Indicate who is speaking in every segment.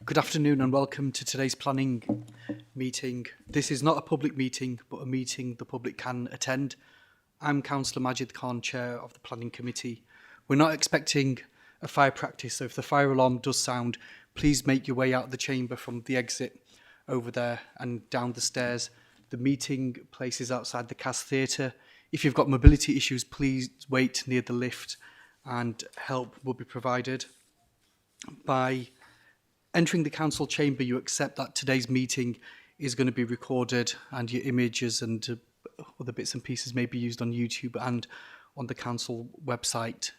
Speaker 1: Good afternoon and welcome to today's planning meeting. This is not a public meeting, but a meeting the public can attend. I'm Councillor Majid Khan, Chair of the Planning Committee. We're not expecting a fire practice, so if the fire alarm does sound, please make your way out of the chamber from the exit over there and down the stairs. The meeting place is outside the Cass Theatre. If you've got mobility issues, please wait near the lift and help will be provided. By entering the council chamber, you accept that today's meeting is going to be recorded and your images and other bits and pieces may be used on YouTube and on the council website.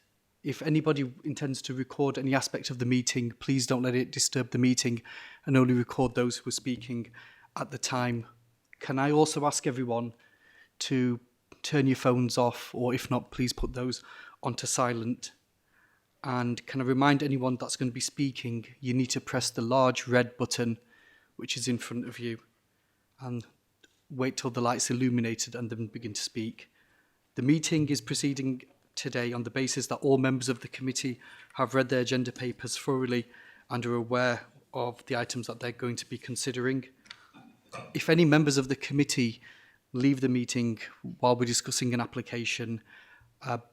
Speaker 1: If anybody intends to record any aspect of the meeting, please don't let it disturb the meeting and only record those who are speaking at the time. Can I also ask everyone to turn your phones off, or if not, please put those onto silent. And can I remind anyone that's going to be speaking, you need to press the large red button which is in front of you and wait till the light's illuminated and then begin to speak. The meeting is proceeding today on the basis that all members of the committee have read their agenda papers thoroughly and are aware of the items that they're going to be considering. If any members of the committee leave the meeting while we're discussing an application,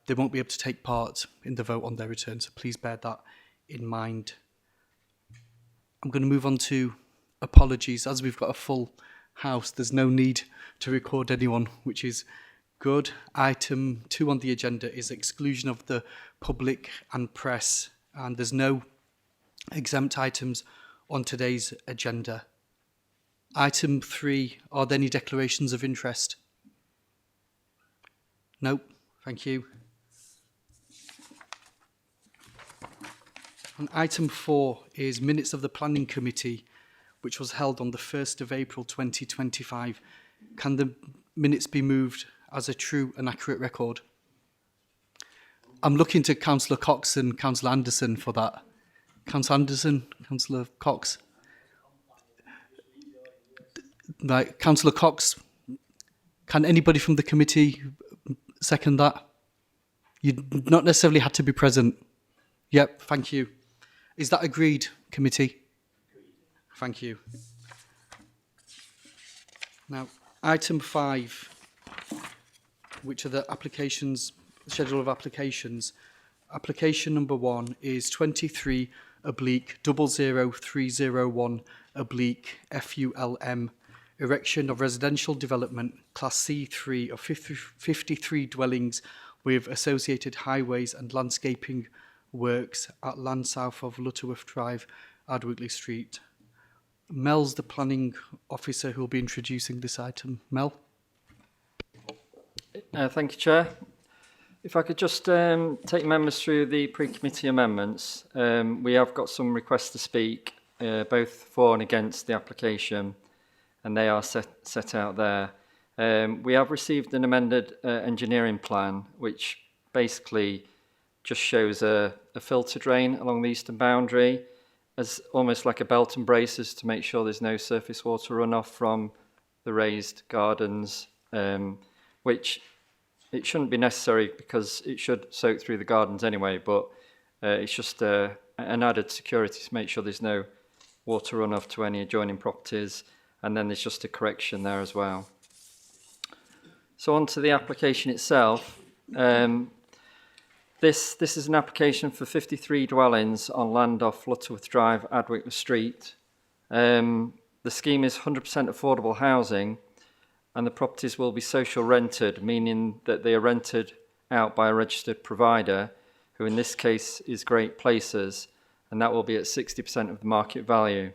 Speaker 1: they won't be able to take part in the vote on their return, so please bear that in mind. I'm going to move on to apologies. As we've got a full house, there's no need to record anyone, which is good. Item 2 on the agenda is exclusion of the public and press, and there's no exempt items on today's agenda. Item 3, are there any declarations of interest? No, thank you. And item 4 is minutes of the Planning Committee, which was held on the 1st of April 2025. Can the minutes be moved as a true and accurate record? I'm looking to Councillor Cox and Councillor Anderson for that. Councillor Anderson, Councillor Cox. Right, Councillor Cox, can anybody from the committee second that? You not necessarily had to be present. Yep, thank you. Is that agreed, committee? Thank you. Now, item 5, which are the applications, schedule of applications. Application number 1 is 23/00301/FULM, erection of residential development, Class C3 of 53 dwellings with associated highways and landscaping works at land south of Lutterworth Drive, Ardwickley Street. Mel's the planning officer who will be introducing this item. Mel?
Speaker 2: Thank you, Chair. If I could just take members through the pre-committee amendments. We have got some requests to speak, both for and against the application, and they are set out there. We have received an amended engineering plan, which basically just shows a filter drain along the eastern boundary as almost like a belt and braces to make sure there's no surface water runoff from the raised gardens, which it shouldn't be necessary because it should soak through the gardens anyway, but it's just an added security to make sure there's no water runoff to any adjoining properties, and then there's just a correction there as well. So on to the application itself. This is an application for 53 dwellings on land off Lutterworth Drive, Ardwickley Street. The scheme is 100% affordable housing, and the properties will be social rented, meaning that they are rented out by a registered provider, who in this case is Great Places, and that will be at 60% of the market value.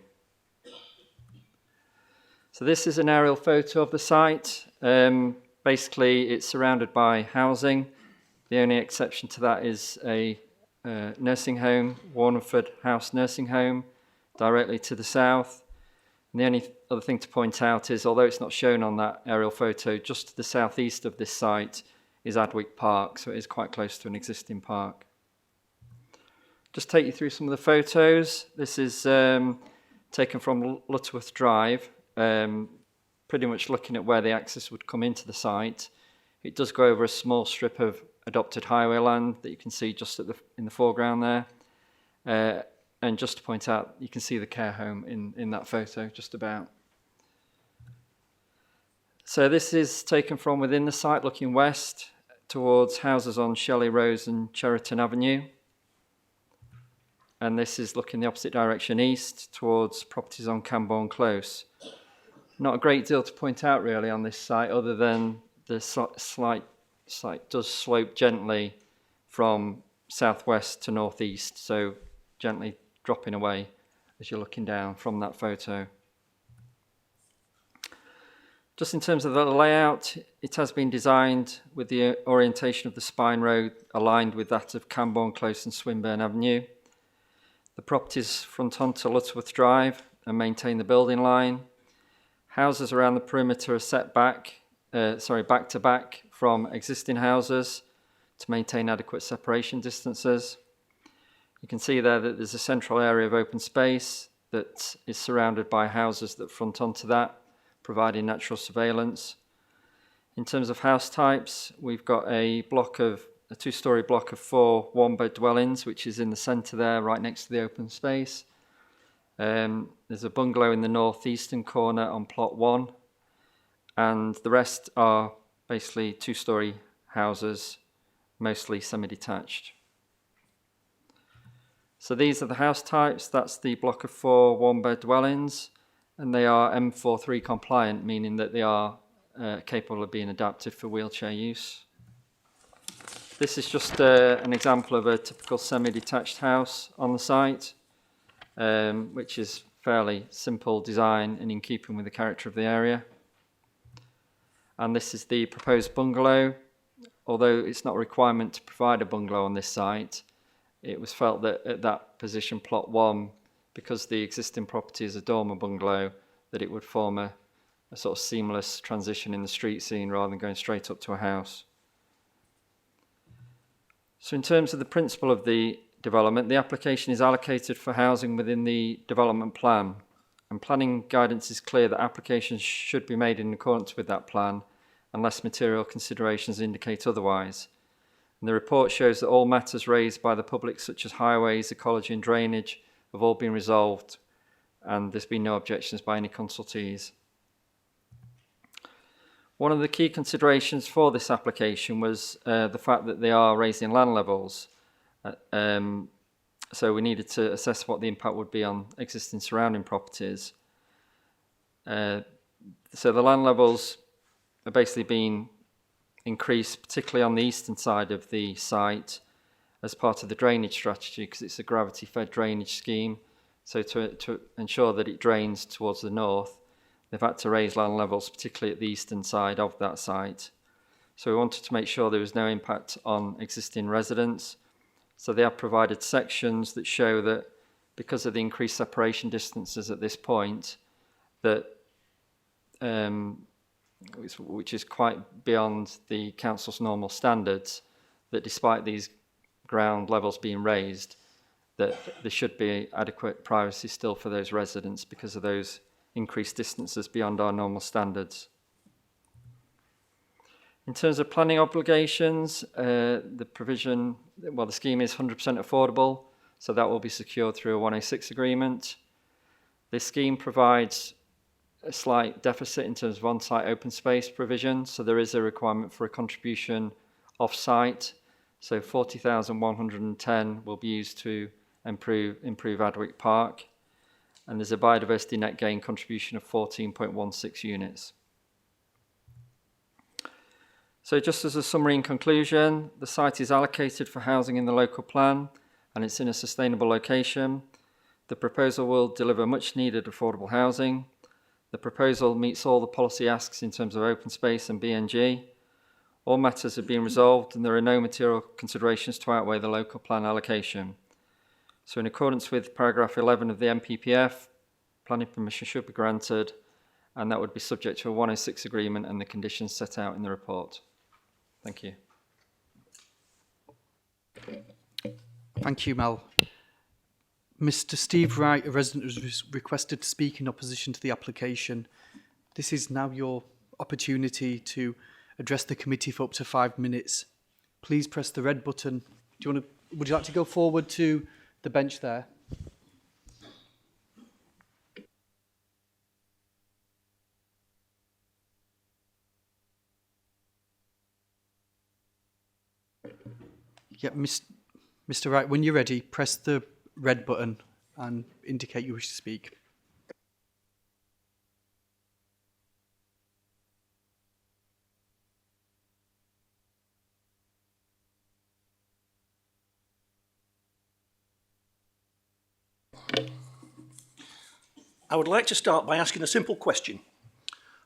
Speaker 2: So this is an aerial photo of the site. Basically, it's surrounded by housing. The only exception to that is a nursing home, Warneford House Nursing Home, directly to the south. And the only other thing to point out is, although it's not shown on that aerial photo, just to the southeast of this site is Adwick Park, so it is quite close to an existing park. Just take you through some of the photos. This is taken from Lutterworth Drive, pretty much looking at where the access would come into the site. It does go over a small strip of adopted highway land that you can see just in the foreground there. And just to point out, you can see the care home in that photo, just about. So this is taken from within the site, looking west towards houses on Shelley Rose and Cheriton Avenue. And this is looking the opposite direction, east, towards properties on Camborne Close. Not a great deal to point out really on this site, other than the site does slope gently from southwest to northeast, so gently dropping away as you're looking down from that photo. Just in terms of the layout, it has been designed with the orientation of the spine road aligned with that of Camborne Close and Swinburne Avenue. The properties front onto Lutterworth Drive and maintain the building line. Houses around the perimeter are set back to back from existing houses to maintain adequate separation distances. You can see there that there's a central area of open space that is surrounded by houses that front onto that, providing natural surveillance. In terms of house types, we've got a two-storey block of 4 one-bed dwellings, which is in the centre there, right next to the open space. There's a bungalow in the northeastern corner on plot 1, and the rest are basically two-storey houses, mostly semi-detached. So these are the house types. That's the block of 4 one-bed dwellings, and they are M43 compliant, meaning that they are capable of being adapted for wheelchair use. This is just an example of a typical semi-detached house on the site, which is fairly simple design and in keeping with the character of the area. And this is the proposed bungalow. Although it's not a requirement to provide a bungalow on this site, it was felt that at that position, plot 1, because the existing property is a dormer bungalow, that it would form a sort of seamless transition in the street scene rather than going straight up to a house. So in terms of the principle of the development, the application is allocated for housing within the development plan, and planning guidance is clear that applications should be made in accordance with that plan unless material considerations indicate otherwise. And the report shows that all matters raised by the public, such as highways, ecology and drainage, have all been resolved, and there's been no objections by any consultees. One of the key considerations for this application was the fact that they are raising land levels. So we needed to assess what the impact would be on existing surrounding properties. So the land levels are basically being increased, particularly on the eastern side of the site, as part of the drainage strategy, because it's a gravity-fed drainage scheme. So to ensure that it drains towards the north, they've had to raise land levels, particularly at the eastern side of that site. So we wanted to make sure there was no impact on existing residents. So they have provided sections that show that because of the increased separation distances at this point, that which is quite beyond the council's normal standards, that despite these ground levels being raised, that there should be adequate privacy still for those residents because of those increased distances beyond our normal standards. In terms of planning obligations, the scheme is 100% affordable, so that will be secured through a 106 agreement. This scheme provides a slight deficit in terms of on-site open space provision, so there is a requirement for a contribution off-site. So 40,110 will be used to improve Adwick Park, and there's a biodiversity net gain contribution of 14.16 units. So just as a summary and conclusion, the site is allocated for housing in the local plan, and it's in a sustainable location. The proposal will deliver much needed affordable housing. The proposal meets all the policy asks in terms of open space and BNG. All matters have been resolved and there are no material considerations to outweigh the local plan allocation. So in accordance with paragraph 11 of the MPPF, planning permission should be granted, and that would be subject to a 106 agreement and the conditions set out in the report. Thank you.
Speaker 1: Thank you, Mel. Mr. Steve Wright, a resident, has requested to speak in opposition to the application. This is now your opportunity to address the committee for up to 5 minutes. Please press the red button. Would you like to go forward to the bench there? Yeah, Mr. Wright, when you're ready, press the red button and indicate you wish to speak.
Speaker 3: I would like to start by asking a simple question.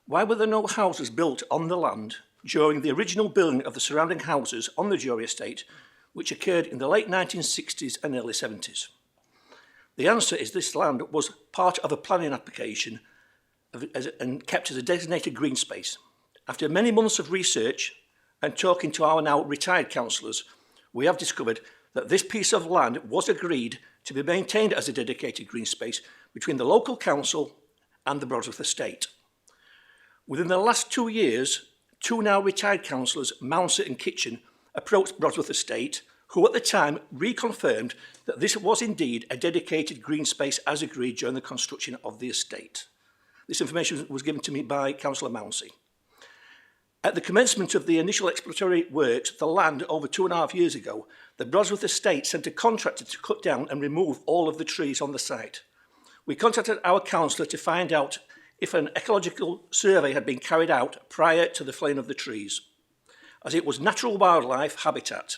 Speaker 3: Why were there no houses built on the land during the original building of the surrounding houses on the Jury estate, which occurred in the late 1960s and early 70s? The answer is this land was part of a planning application and kept as a designated green space. After many months of research and talking to our now retired councillors, we have discovered that this piece of land was agreed to be maintained as a dedicated green space between the local council and the Brodsworth estate. Within the last 2 years, two now retired councillors, Mounsett and Kitchen, approached Brodsworth estate, who at the time reconfirmed that this was indeed a dedicated green space as agreed during the construction of the estate. This information was given to me by Councillor Mounsey. At the commencement of the initial exploratory works, the land over 2.5 years ago, the Brodsworth estate sent a contractor to cut down and remove all of the trees on the site. We contacted our councillor to find out if an ecological survey had been carried out prior to the felling of the trees, as it was natural wildlife habitat.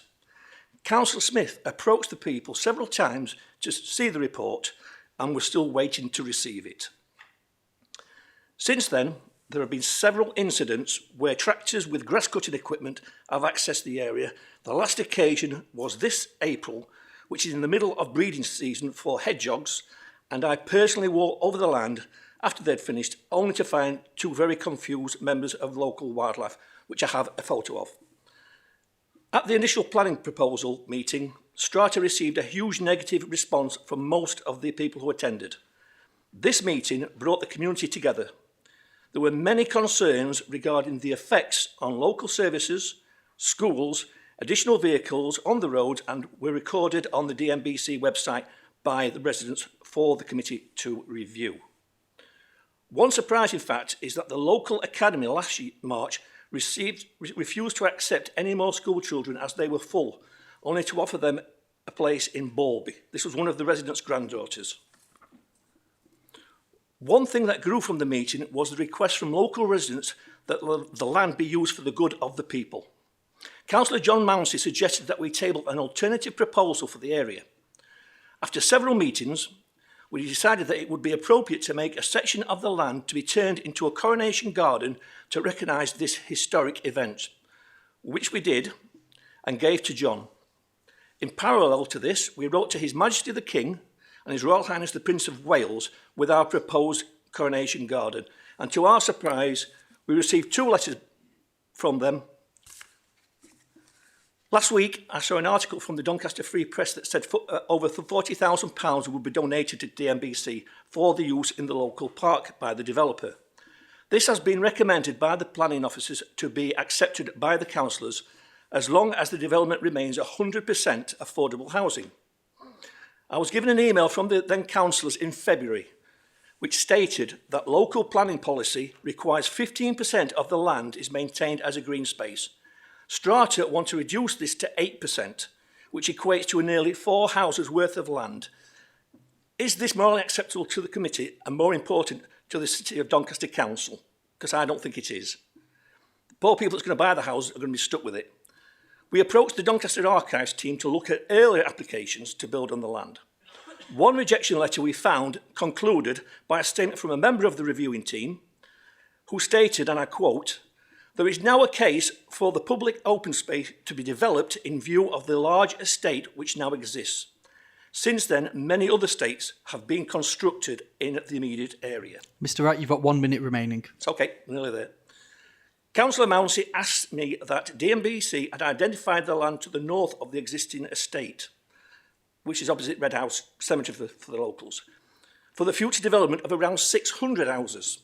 Speaker 3: Councillor Smith approached the people several times to see the report and was still waiting to receive it. Since then, there have been several incidents where tractors with grass cutting equipment have accessed the area. The last occasion was this April, which is in the middle of breeding season for hedgehogs, and I personally walked over the land after they'd finished, only to find two very confused members of local wildlife, which I have a photo of. At the initial planning proposal meeting, Strata received a huge negative response from most of the people who attended. This meeting brought the community together. There were many concerns regarding the effects on local services, schools, additional vehicles on the road, and were recorded on the DMBC website by the residents for the committee to review. One surprising fact is that the local academy last March refused to accept any more school children as they were full, only to offer them a place in Bowlby. This was one of the residents' granddaughters. One thing that grew from the meeting was the request from local residents that the land be used for the good of the people. Councillor John Mounsey suggested that we table an alternative proposal for the area. After several meetings, we decided that it would be appropriate to make a section of the land to be turned into a coronation garden to recognise this historic event, which we did and gave to John. In parallel to this, we wrote to His Majesty the King and His Royal Highness the Prince of Wales with our proposed coronation garden. And to our surprise, we received 2 letters from them. Last week, I saw an article from the Doncaster Free Press that said over £40,000 would be donated to DMBC for the use in the local park by the developer. This has been recommended by the planning officers to be accepted by the councillors as long as the development remains 100% affordable housing. I was given an email from the then councillors in February, which stated that local planning policy requires 15% of the land is maintained as a green space. Strata want to reduce this to 8%, which equates to nearly 4 houses worth of land. Is this morally acceptable to the committee and, more important, to the City of Doncaster Council? Because I don't think it is. The poor people that's going to buy the house are going to be stuck with it. We approached the Doncaster Archives team to look at earlier applications to build on the land. One rejection letter we found concluded by a statement from a member of the reviewing team who stated, and I quote, "There is now a case for the public open space to be developed in view of the large estate which now exists. Since then, many other estates have been constructed in the immediate area."
Speaker 1: Mr. Wright, you've got 1 minute remaining.
Speaker 3: It's okay, nearly there. Councillor Mounsey asked me that DMBC had identified the land to the north of the existing estate, which is opposite Red House Cemetery for the locals, for the future development of around 600 houses.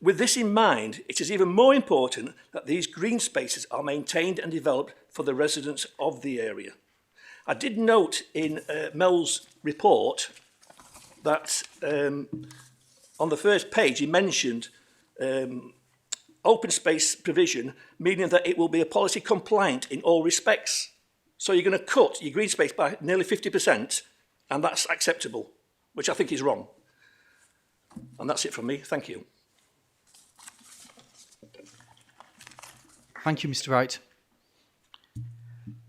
Speaker 3: With this in mind, it is even more important that these green spaces are maintained and developed for the residents of the area. I did note in Mel's report that on the first page he mentioned open space provision, meaning that it will be a policy compliant in all respects. So you're going to cut your green space by nearly 50%, and that's acceptable, which I think is wrong. And that's it from me. Thank you.
Speaker 1: Thank you, Mr. Wright.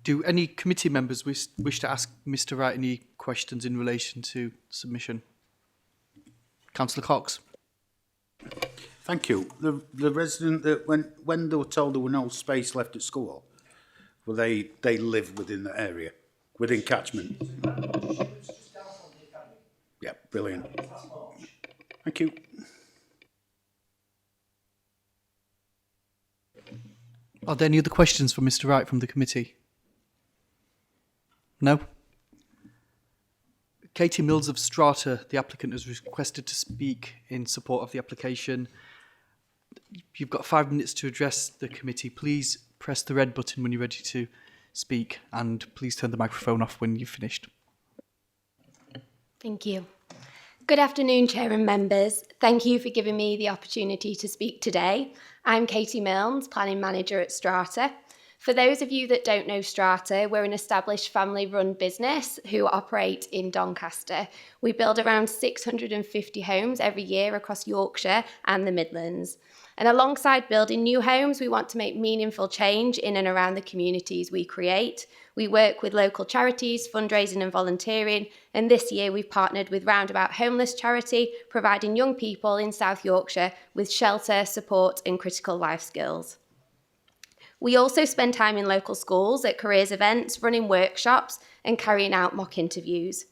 Speaker 1: Do any committee members wish to ask Mr. Wright any questions in relation to submission? Councillor Cox.
Speaker 4: Thank you. The resident that when they were told there were no space left at school, well, they live within the area, within catchment. Yeah, brilliant. Thank you.
Speaker 1: Are there any other questions for Mr. Wright from the committee? No? Katie Mills of Strata, the applicant, has requested to speak in support of the application. You've got 5 minutes to address the committee. Please press the red button when you're ready to speak, and please turn the microphone off when you've finished.
Speaker 5: Thank you. Good afternoon, Chair and members. Thank you for giving me the opportunity to speak today. I'm Katie Milnes, Planning Manager at Strata. For those of you that don't know Strata, we're an established family-run business who operate in Doncaster. We build around 650 homes every year across Yorkshire and the Midlands. And alongside building new homes, we want to make meaningful change in and around the communities we create. We work with local charities, fundraising and volunteering, and this year we've partnered with Roundabout Homeless Charity, providing young people in South Yorkshire with shelter, support and critical life skills. We also spend time in local schools at careers events, running workshops and carrying out mock interviews.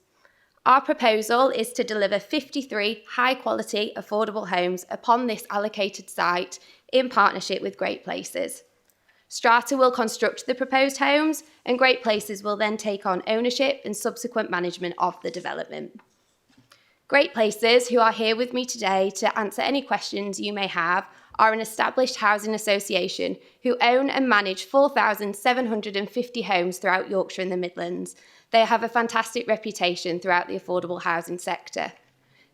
Speaker 5: Our proposal is to deliver 53 high-quality, affordable homes upon this allocated site in partnership with Great Places. Strata will construct the proposed homes, and Great Places will then take on ownership and subsequent management of the development. Great Places, who are here with me today to answer any questions you may have, are an established housing association who own and manage 4,750 homes throughout Yorkshire and the Midlands. They have a fantastic reputation throughout the affordable housing sector.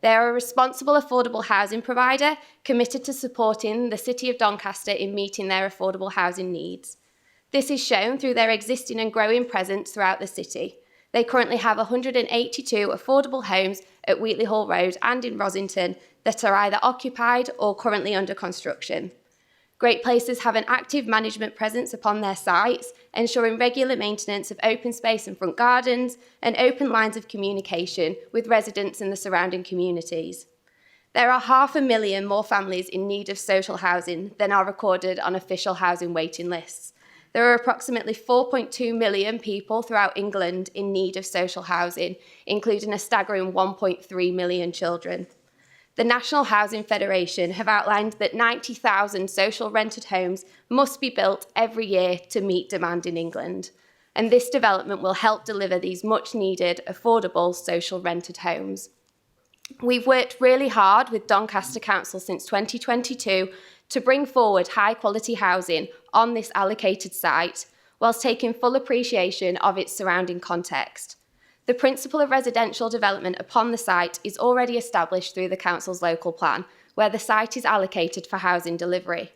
Speaker 5: They are a responsible affordable housing provider committed to supporting the City of Doncaster in meeting their affordable housing needs. This is shown through their existing and growing presence throughout the city. They currently have 182 affordable homes at Wheatley Hall Road and in Rosington that are either occupied or currently under construction. Great Places have an active management presence upon their sites, ensuring regular maintenance of open space and front gardens and open lines of communication with residents in the surrounding communities. There are 500,000 more families in need of social housing than are recorded on official housing waiting lists. There are approximately 4.2 million people throughout England in need of social housing, including a staggering 1.3 million children. The National Housing Federation have outlined that 90,000 social rented homes must be built every year to meet demand in England, and this development will help deliver these much-needed, affordable social rented homes. We've worked really hard with Doncaster Council since 2022 to bring forward high-quality housing on this allocated site, whilst taking full appreciation of its surrounding context. The principle of residential development upon the site is already established through the council's local plan, where the site is allocated for housing delivery.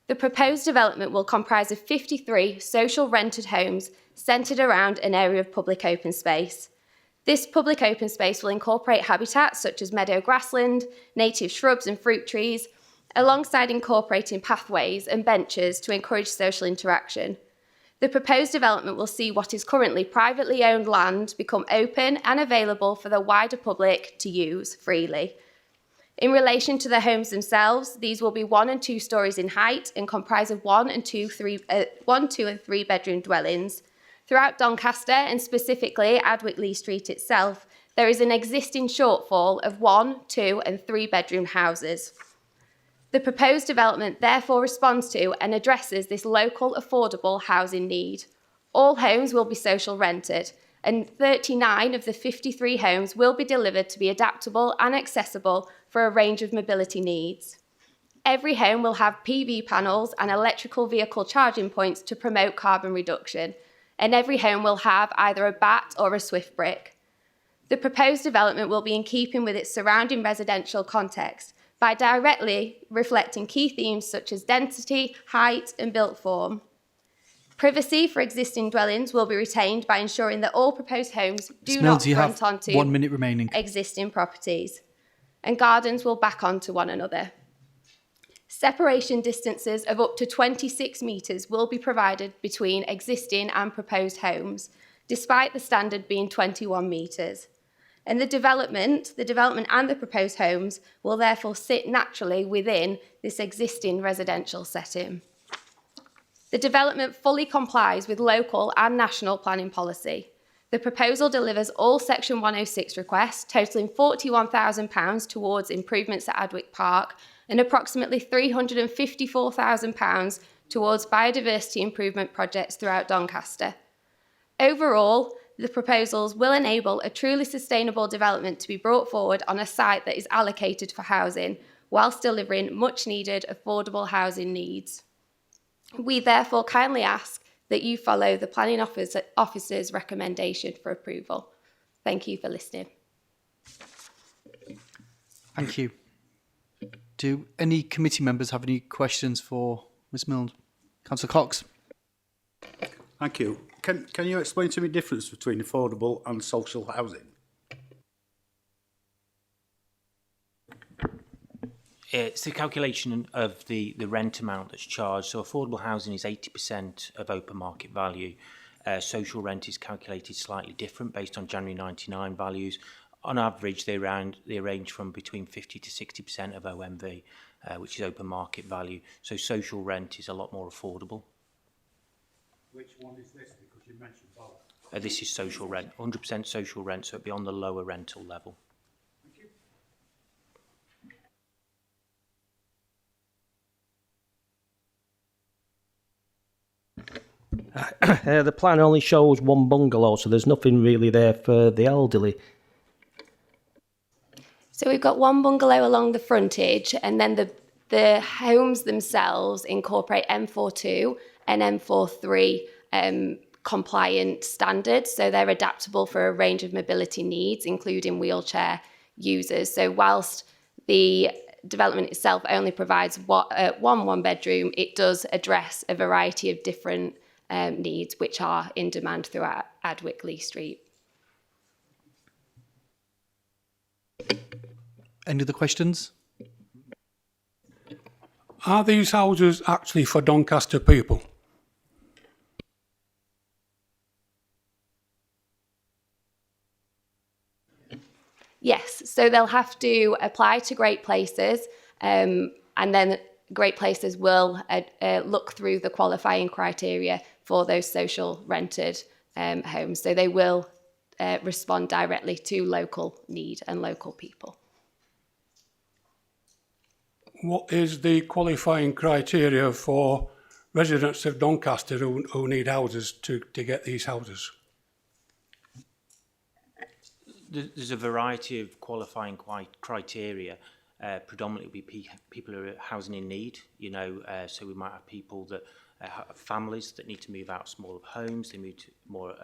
Speaker 5: The proposed development will comprise of 53 social rented homes centred around an area of public open space. This public open space will incorporate habitats such as meadow grassland, native shrubs and fruit trees, alongside incorporating pathways and benches to encourage social interaction. The proposed development will see what is currently privately owned land become open and available for the wider public to use freely. In relation to the homes themselves, these will be 1 and 2 stories in height and comprise of 1, 2 and 3 bedroom dwellings. Throughout Doncaster, and specifically Adwick Lee Street itself, there is an existing shortfall of 1, 2 and 3 bedroom houses. The proposed development therefore responds to and addresses this local affordable housing need. All homes will be social rented, and 39 of the 53 homes will be delivered to be adaptable and accessible for a range of mobility needs. Every home will have PV panels and electrical vehicle charging points to promote carbon reduction, and every home will have either a BAT or a Swift brick. The proposed development will be in keeping with its surrounding residential context, by directly reflecting key themes such as density, height and built form. Privacy for existing dwellings will be retained by ensuring that all proposed homes do
Speaker 1: Ms.
Speaker 5: not
Speaker 1: Mills, you
Speaker 5: front
Speaker 1: have
Speaker 5: onto
Speaker 1: 1 minute remaining.
Speaker 5: existing properties, and gardens will back onto one another. Separation distances of up to 26 metres will be provided between existing and proposed homes, despite the standard being 21 metres. And the development and the proposed homes will therefore sit naturally within this existing residential setting. The development fully complies with local and national planning policy. The proposal delivers all Section 106 requests, totalling £41,000 towards improvements at Adwick Park and approximately £354,000 towards biodiversity improvement projects throughout Doncaster. Overall, the proposals will enable a truly sustainable development to be brought forward on a site that is allocated for housing, whilst delivering much needed affordable housing needs. We therefore kindly ask that you follow the Planning Officer's recommendation for approval. Thank you for listening.
Speaker 1: Thank you. Do any committee members have any questions for Ms. Milne? Councillor Cox.
Speaker 4: Thank you. Can you explain to me the difference between affordable and social housing?
Speaker 6: It's the calculation of the rent amount that's charged. So affordable housing is 80% of open market value. Social rent is calculated slightly different based on January 99 values. On average, they range from between 50 to 60% of OMV, which is open market value. So social rent is a lot more affordable.
Speaker 4: Which one is this? Because you mentioned both.
Speaker 6: This is social rent, 100% social rent, so it'd be on the lower rental level.
Speaker 7: The plan only shows one bungalow, so there's nothing really there for the elderly.
Speaker 5: So we've got one bungalow along the frontage, and then the homes themselves incorporate M42 and M43 compliant standards, so they're adaptable for a range of mobility needs, including wheelchair users. So whilst the development itself only provides one bedroom, it does address a variety of different needs which are in demand throughout Adwick Lee Street.
Speaker 1: Any other questions?
Speaker 8: Are these houses actually for Doncaster people?
Speaker 5: Yes, so they'll have to apply to Great Places, and then Great Places will look through the qualifying criteria for those social rented homes. So they will respond directly to local need and local people.
Speaker 8: What is the qualifying criteria for residents of Doncaster who need houses to get these houses?
Speaker 6: There's a variety of qualifying criteria. Predominantly be people who are housing in need, so we might have people that have families that need to move out of smaller homes, they move to more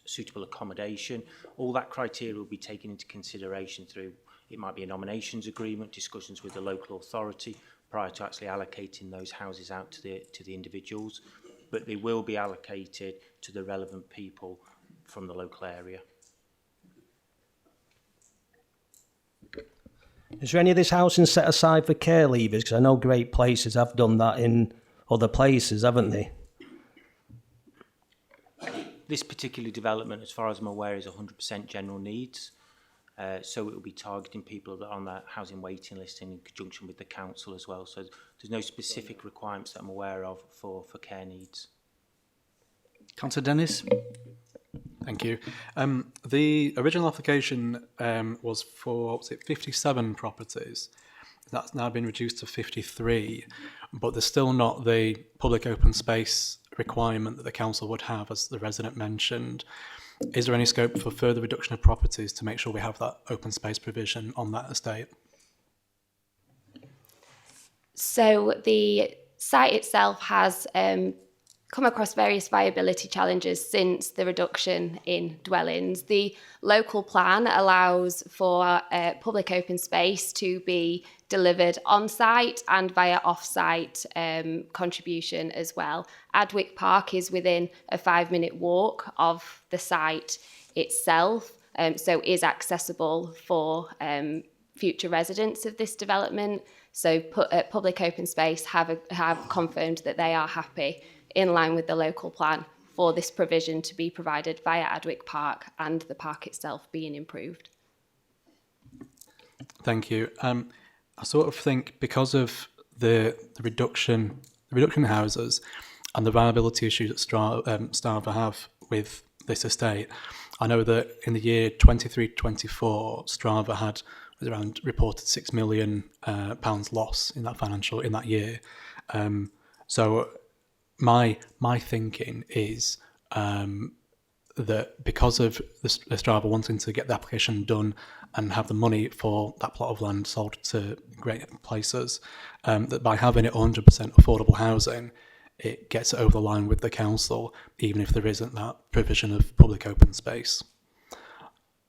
Speaker 6: suitable accommodation. All that criteria will be taken into consideration through, it might be a nominations agreement, discussions with the local authority prior to actually allocating those houses out to the individuals, but they will be allocated to the relevant people from the local area.
Speaker 7: Is there any of this housing set aside for care leavers? Because I know Great Places have done that in other places, haven't they?
Speaker 6: This particular development, as far as I'm aware, is 100% general needs. So it will be targeting people that are on the housing waiting list in conjunction with the council as well. So there's no specific requirements that I'm aware of for care needs.
Speaker 1: Councillor Dennis.
Speaker 9: Thank you. The original application was for 57 properties. That's now been reduced to 53, but there's still not the public open space requirement that the council would have, as the resident mentioned. Is there any scope for further reduction of properties to make sure we have that open space provision on that estate?
Speaker 5: So the site itself has come across various viability challenges since the reduction in dwellings. The local plan allows for public open space to be delivered on-site and via off-site contribution as well. Adwick Park is within a 5-minute walk of the site itself, so is accessible for future residents of this development. So Public Open Space have confirmed that they are happy, in line with the local plan, for this provision to be provided via Adwick Park and the park itself being improved.
Speaker 9: Thank you. I sort of think because of the reduction in houses and the viability issues that Strava have with this estate, I know that in the year 23-24, Strava had around reported £6 million loss in that year. So my thinking is that because of the Strava wanting to get the application done and have the money for that plot of land sold to great places, that by having it 100% affordable housing, it gets it over the line with the council, even if there isn't that provision of public open space.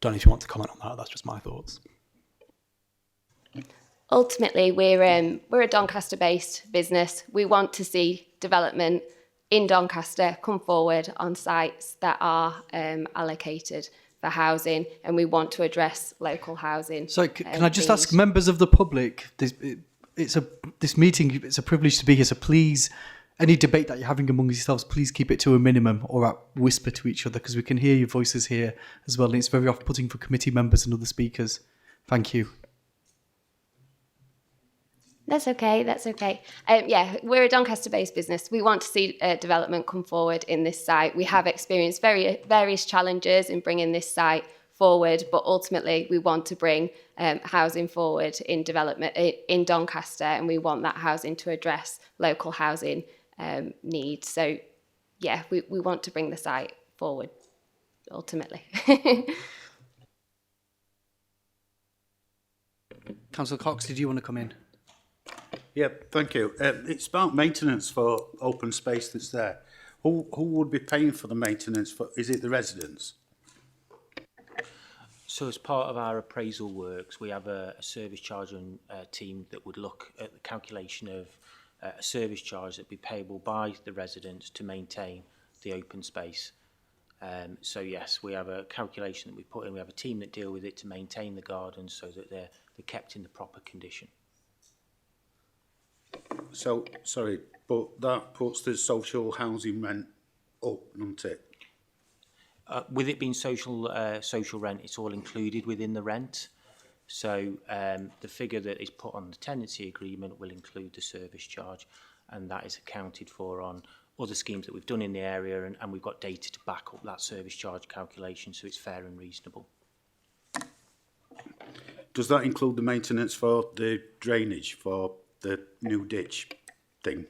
Speaker 9: Don't know if you want to comment on that. That's just my thoughts.
Speaker 5: Ultimately, we're a Doncaster-based business. We want to see development in Doncaster come forward on sites that are allocated for housing, and we want to address local housing.
Speaker 1: So can I just ask members of the public, this meeting, it's a privilege to be here, so please, any debate that you're having among yourselves, please keep it to a minimum or whisper to each other, because we can hear your voices here as well, and it's very off-putting for committee members and other speakers. Thank you.
Speaker 5: That's okay. Yeah, we're a Doncaster-based business. We want to see development come forward in this site. We have experienced various challenges in bringing this site forward, but ultimately we want to bring housing forward in development in Doncaster, and we want that housing to address local housing needs. So, yeah, we want to bring the site forward, ultimately.
Speaker 1: Councillor Cox, did you want to come in?
Speaker 4: Yeah, thank you. It's about maintenance for open space that's there. Who would be paying for the maintenance? Is it the residents?
Speaker 6: So as part of our appraisal works, we have a service charge team that would look at the calculation of a service charge that would be payable by the residents to maintain the open space. So yes, we have a calculation that we put in. We have a team that deal with it to maintain the gardens so that they're kept in the proper condition.
Speaker 4: So, sorry, but that puts the social housing rent up, doesn't it?
Speaker 6: With it being social rent, it's all included within the rent. So the figure that is put on the tenancy agreement will include the service charge, and that is accounted for on other schemes that we've done in the area, and we've got data to back up that service charge calculation, so it's fair and reasonable.
Speaker 4: Does that include the maintenance for the drainage, for the new ditch thing?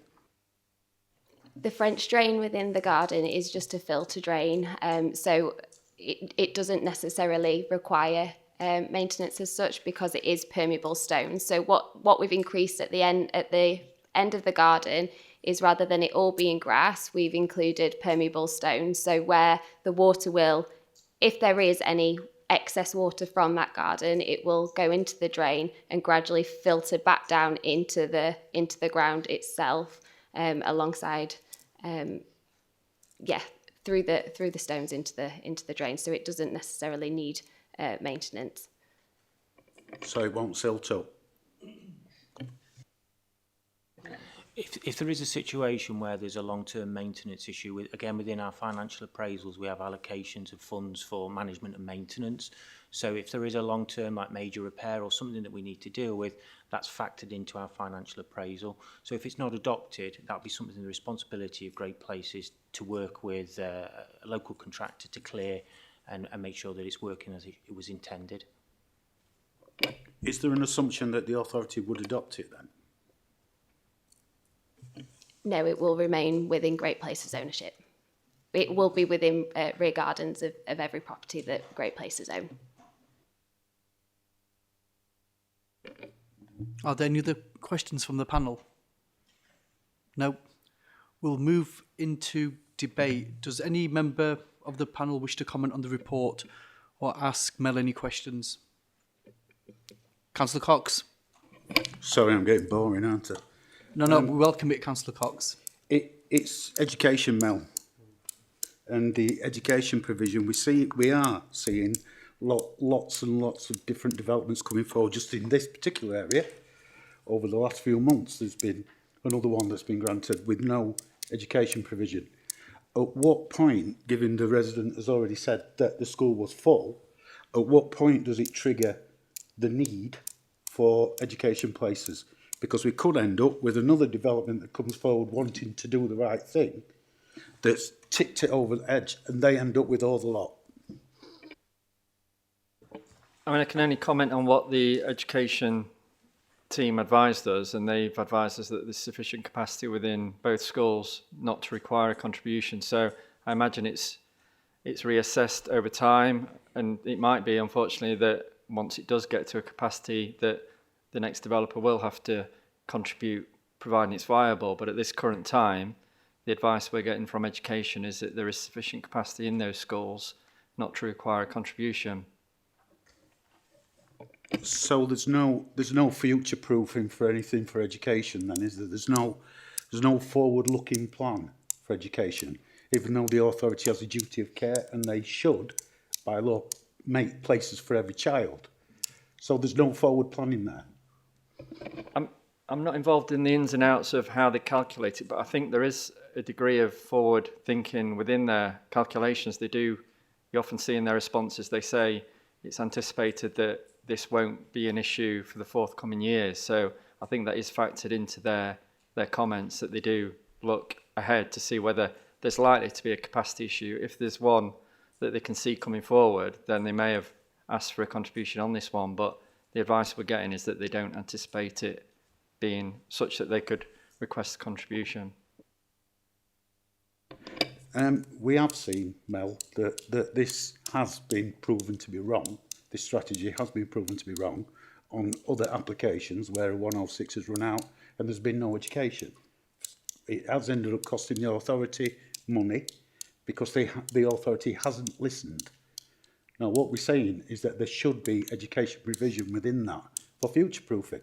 Speaker 5: The French drain within the garden is just a filter drain, so it doesn't necessarily require maintenance as such because it is permeable stone. So what we've increased at the end of the garden is, rather than it all being grass, we've included permeable stone. So where the water will, if there is any excess water from that garden, it will go into the drain and gradually filter back down into the ground itself, alongside through the stones into the drain. So it doesn't necessarily need maintenance.
Speaker 4: So it won't silt up?
Speaker 6: If there is a situation where there's a long-term maintenance issue, within our financial appraisals, we have allocations of funds for management and maintenance. So if there is a long-term, like major repair or something that we need to deal with, that's factored into our financial appraisal. So if it's not adopted, that'll be something the responsibility of Great Places to work with a local contractor to clear and make sure that it's working as it was intended.
Speaker 4: Is there an assumption that the authority would adopt it then?
Speaker 5: No, it will remain within Great Places ownership. It will be within rear gardens of every property that Great Places own.
Speaker 1: Are there any other questions from the panel? No. We'll move into debate. Does any member of the panel wish to comment on the report or ask Mel any questions? Councillor Cox?
Speaker 4: Sorry, I'm getting boring, aren't I?
Speaker 1: No, we welcome it, Councillor Cox.
Speaker 4: It's education, Mel, and the education provision. We are seeing lots and lots of different developments coming forward just in this particular area. Over the last few months, there's been another one that's been granted with no education provision. At what point, given the resident has already said that the school was full, at what point does it trigger the need for education places? Because we could end up with another development that comes forward wanting to do the right thing, that's ticked it over the edge, and they end up with all the lot.
Speaker 2: I mean, I can only comment on what the education team advised us, and they've advised us that there's sufficient capacity within both schools not to require a contribution. So I imagine it's reassessed over time, and it might be, unfortunately, that once it does get to a capacity that the next developer will have to contribute, providing it's viable. But at this current time, the advice we're getting from education is that there is sufficient capacity in those schools not to require a contribution.
Speaker 4: So there's no future proofing for anything for education then, is there? There's no forward looking plan for education, even though the authority has a duty of care and they should by law make places for every child. So there's no forward planning there.
Speaker 2: I'm not involved in the ins and outs of how they calculate it, but I think there is a degree of forward thinking within their calculations. You often see in their responses, they say it's anticipated that this won't be an issue for the forthcoming years. So I think that is factored into their comments, that they do look ahead to see whether there's likely to be a capacity issue. If there's one that they can see coming forward, then they may have asked for a contribution on this one, but the advice we're getting is that they don't anticipate it being such that they could request a contribution.
Speaker 4: We have seen, Mel, that this has been proven to be wrong. This strategy has been proven to be wrong on other applications where a 106 has run out and there's been no education. It has ended up costing the authority money because the authority hasn't listened. Now, what we're saying is that there should be education provision within that for future-proofing.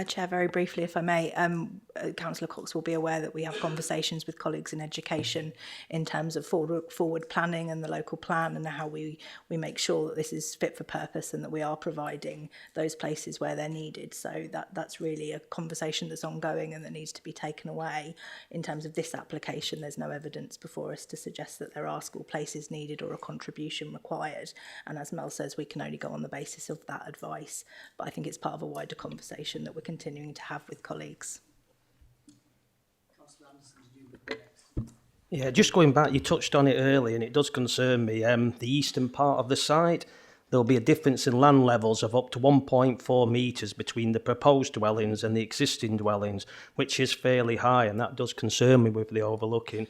Speaker 10: Chair, very briefly, if I may, Councillor Cox will be aware that we have conversations with colleagues in education in terms of forward planning and the local plan and how we make sure that this is fit for purpose and that we are providing those places where they're needed. So that's really a conversation that's ongoing and that needs to be taken away. In terms of this application, there's no evidence before us to suggest that there are school places needed or a contribution required. And as Mel says, we can only go on the basis of that advice. But I think it's part of a wider conversation that we're continuing to have with colleagues.
Speaker 7: Yeah, just going back, you touched on it earlier, and it does concern me. The eastern part of the site, there'll be a difference in land levels of up to 1.4 metres between the proposed dwellings and the existing dwellings, which is fairly high, and that does concern me with the overlooking.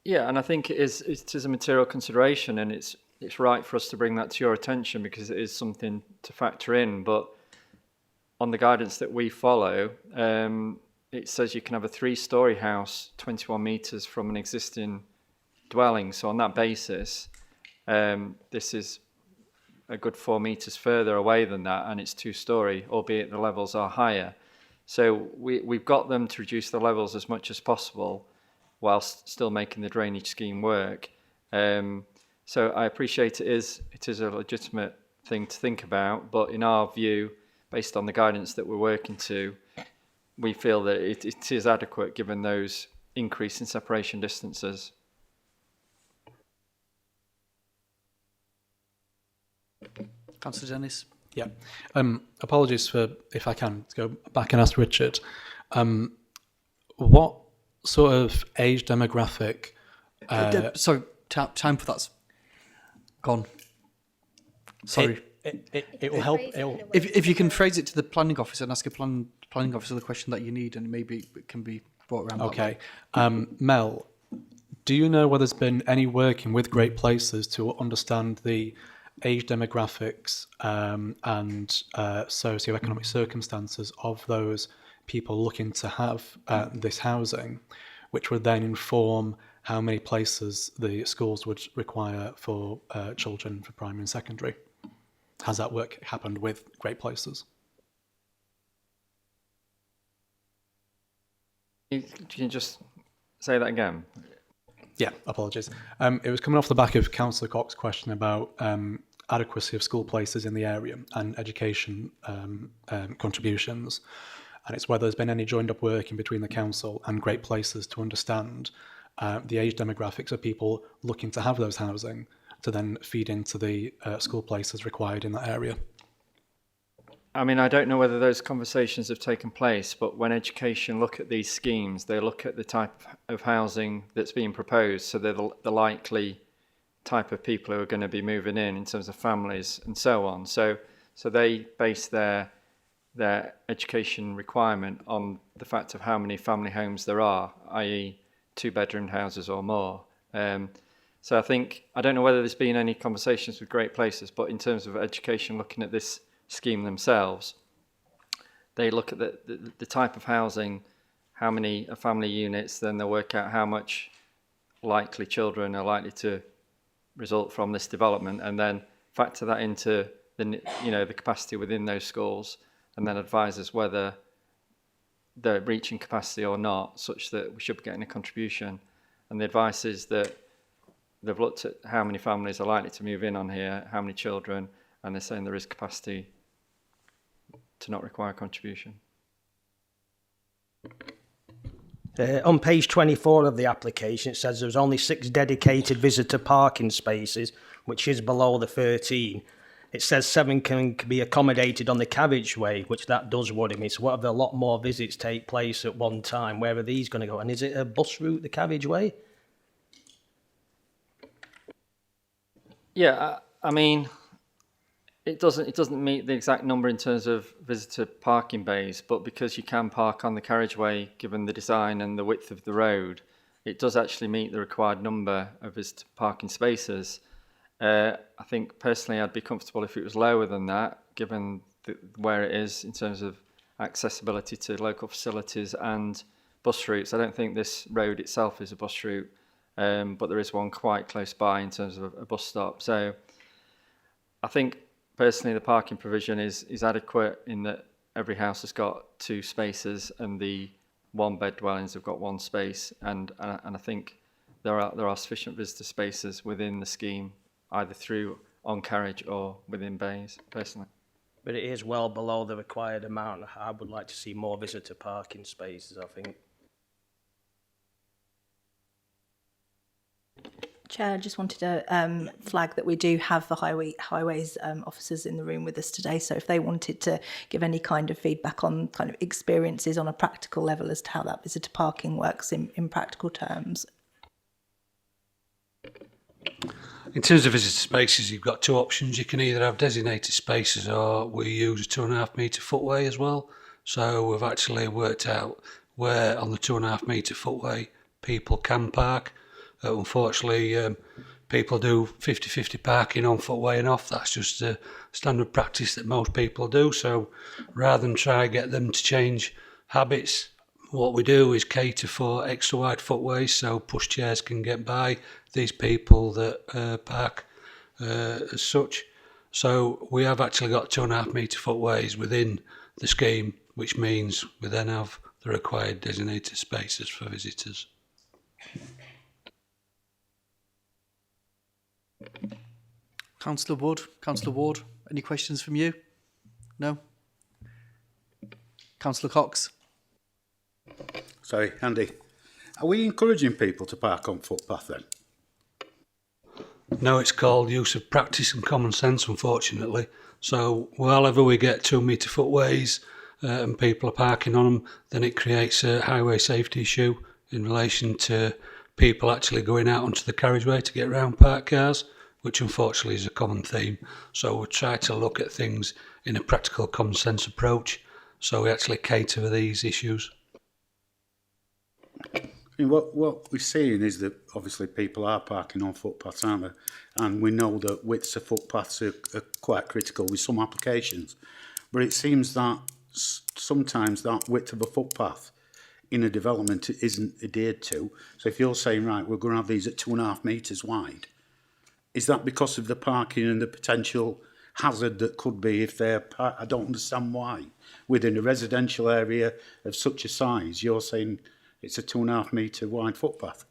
Speaker 2: Yeah, and I think it is a material consideration, and it's right for us to bring that to your attention because it is something to factor in. But on the guidance that we follow, it says you can have a 3-storey house 21 metres from an existing dwelling. So on that basis, this is a good 4 metres further away than that, and it's 2-storey, albeit the levels are higher. So we've got them to reduce the levels as much as possible whilst still making the drainage scheme work. So I appreciate it is a legitimate thing to think about, but in our view, based on the guidance that we're working to, we feel that it is adequate given those increase in separation distances.
Speaker 1: Councillor Dennis.
Speaker 9: Yeah. Apologies for, if I can, go back and ask Richard. What sort of age demographic...
Speaker 1: Sorry, time for that's gone. Sorry.
Speaker 9: It will help.
Speaker 1: If you can phrase it to the planning officer and ask a planning officer the question that you need, and maybe it can be brought around.
Speaker 9: Okay. Mel, do you know whether there's been any working with Great Places to understand the age demographics and socioeconomic circumstances of those people looking to have this housing, which would then inform how many places the schools would require for children for primary and secondary. Has that work happened with Great Places?
Speaker 2: Can you just say that again?
Speaker 9: Yeah, apologies. It was coming off the back of Councillor Cox's question about adequacy of school places in the area and education contributions. And it's whether there's been any joined up working between the council and Great Places to understand the age demographics of people looking to have those housing to then feed into the school places required in that area.
Speaker 2: I mean, I don't know whether those conversations have taken place, but when education look at these schemes, they look at the type of housing that's being proposed. So they're the likely type of people who are going to be moving in terms of families and so on. So they base their education requirement on the fact of how many family homes there are, i.e. 2-bedroom houses or more. So I don't know whether there's been any conversations with Great Places, but in terms of education looking at this scheme themselves, they look at the type of housing, how many family units, then they'll work out how much likely children are likely to result from this development, and then factor that into the capacity within those schools, and then advise us whether they're reaching capacity or not, such that we should be getting a contribution. And the advice is that they've looked at how many families are likely to move in on here, how many children, and they're saying there is capacity to not require contribution.
Speaker 7: On page 24 of the application, it says there's only 6 dedicated visitor parking spaces, which is below the 13. It says 7 can be accommodated on the carriageway, which that does worry me. So what if a lot more visits take place at one time? Where are these going to go? And is it a bus route, the carriageway?
Speaker 2: Yeah, I mean, it doesn't meet the exact number in terms of visitor parking bays, but because you can park on the carriageway, given the design and the width of the road, it does actually meet the required number of visitor parking spaces. I think personally I'd be comfortable if it was lower than that, given where it is in terms of accessibility to local facilities and bus routes. I don't think this road itself is a bus route, but there is one quite close by in terms of a bus stop. So I think personally the parking provision is adequate in that every house has got 2 spaces and the 1-bed dwellings have got 1 space, and I think there are sufficient visitor spaces within the scheme, either through on carriage or within bays, personally.
Speaker 7: But it is well below the required amount. I would like to see more visitor parking spaces, I think.
Speaker 10: Chair, I just wanted to flag that we do have the highways officers in the room with us today. So if they wanted to give any kind of feedback on kind of experiences on a practical level as to how that visitor parking works in practical terms.
Speaker 11: In terms of visitor spaces, you've got 2 options. You can either have designated spaces, or we use a 2.5 metre footway as well. So we've actually worked out where on the 2.5 metre footway people can park. Unfortunately, people do 50-50 parking on footway and off. That's just a standard practice that most people do. So rather than try and get them to change habits, what we do is cater for extra wide footways so pushchairs can get by these people that park as such. So we have actually got 2.5 metre footways within the scheme, which means we then have the required designated spaces for visitors.
Speaker 1: Councillor Ward, any questions from you? No? Councillor Cox?
Speaker 4: Sorry, Andy. Are we encouraging people to park on footpath then?
Speaker 11: No, it's called use of practice and common sense, unfortunately. So wherever we get 2 metre footways and people are parking on them, then it creates a highway safety issue in relation to people actually going out onto the carriageway to get around parked cars, which unfortunately is a common theme. So we try to look at things in a practical common sense approach, so we actually cater for these issues.
Speaker 4: I mean, what we're seeing is that obviously people are parking on footpaths, aren't they? And we know that widths of footpaths are quite critical with some applications. But it seems that sometimes that width of a footpath in a development isn't adhered to. So if you're saying, right, we're going to have these at 2.5 metres wide, is that because of the parking and the potential hazard that could be if they're I don't understand why. Within a residential area of such a size, you're saying it's a 2.5 metre wide footpath.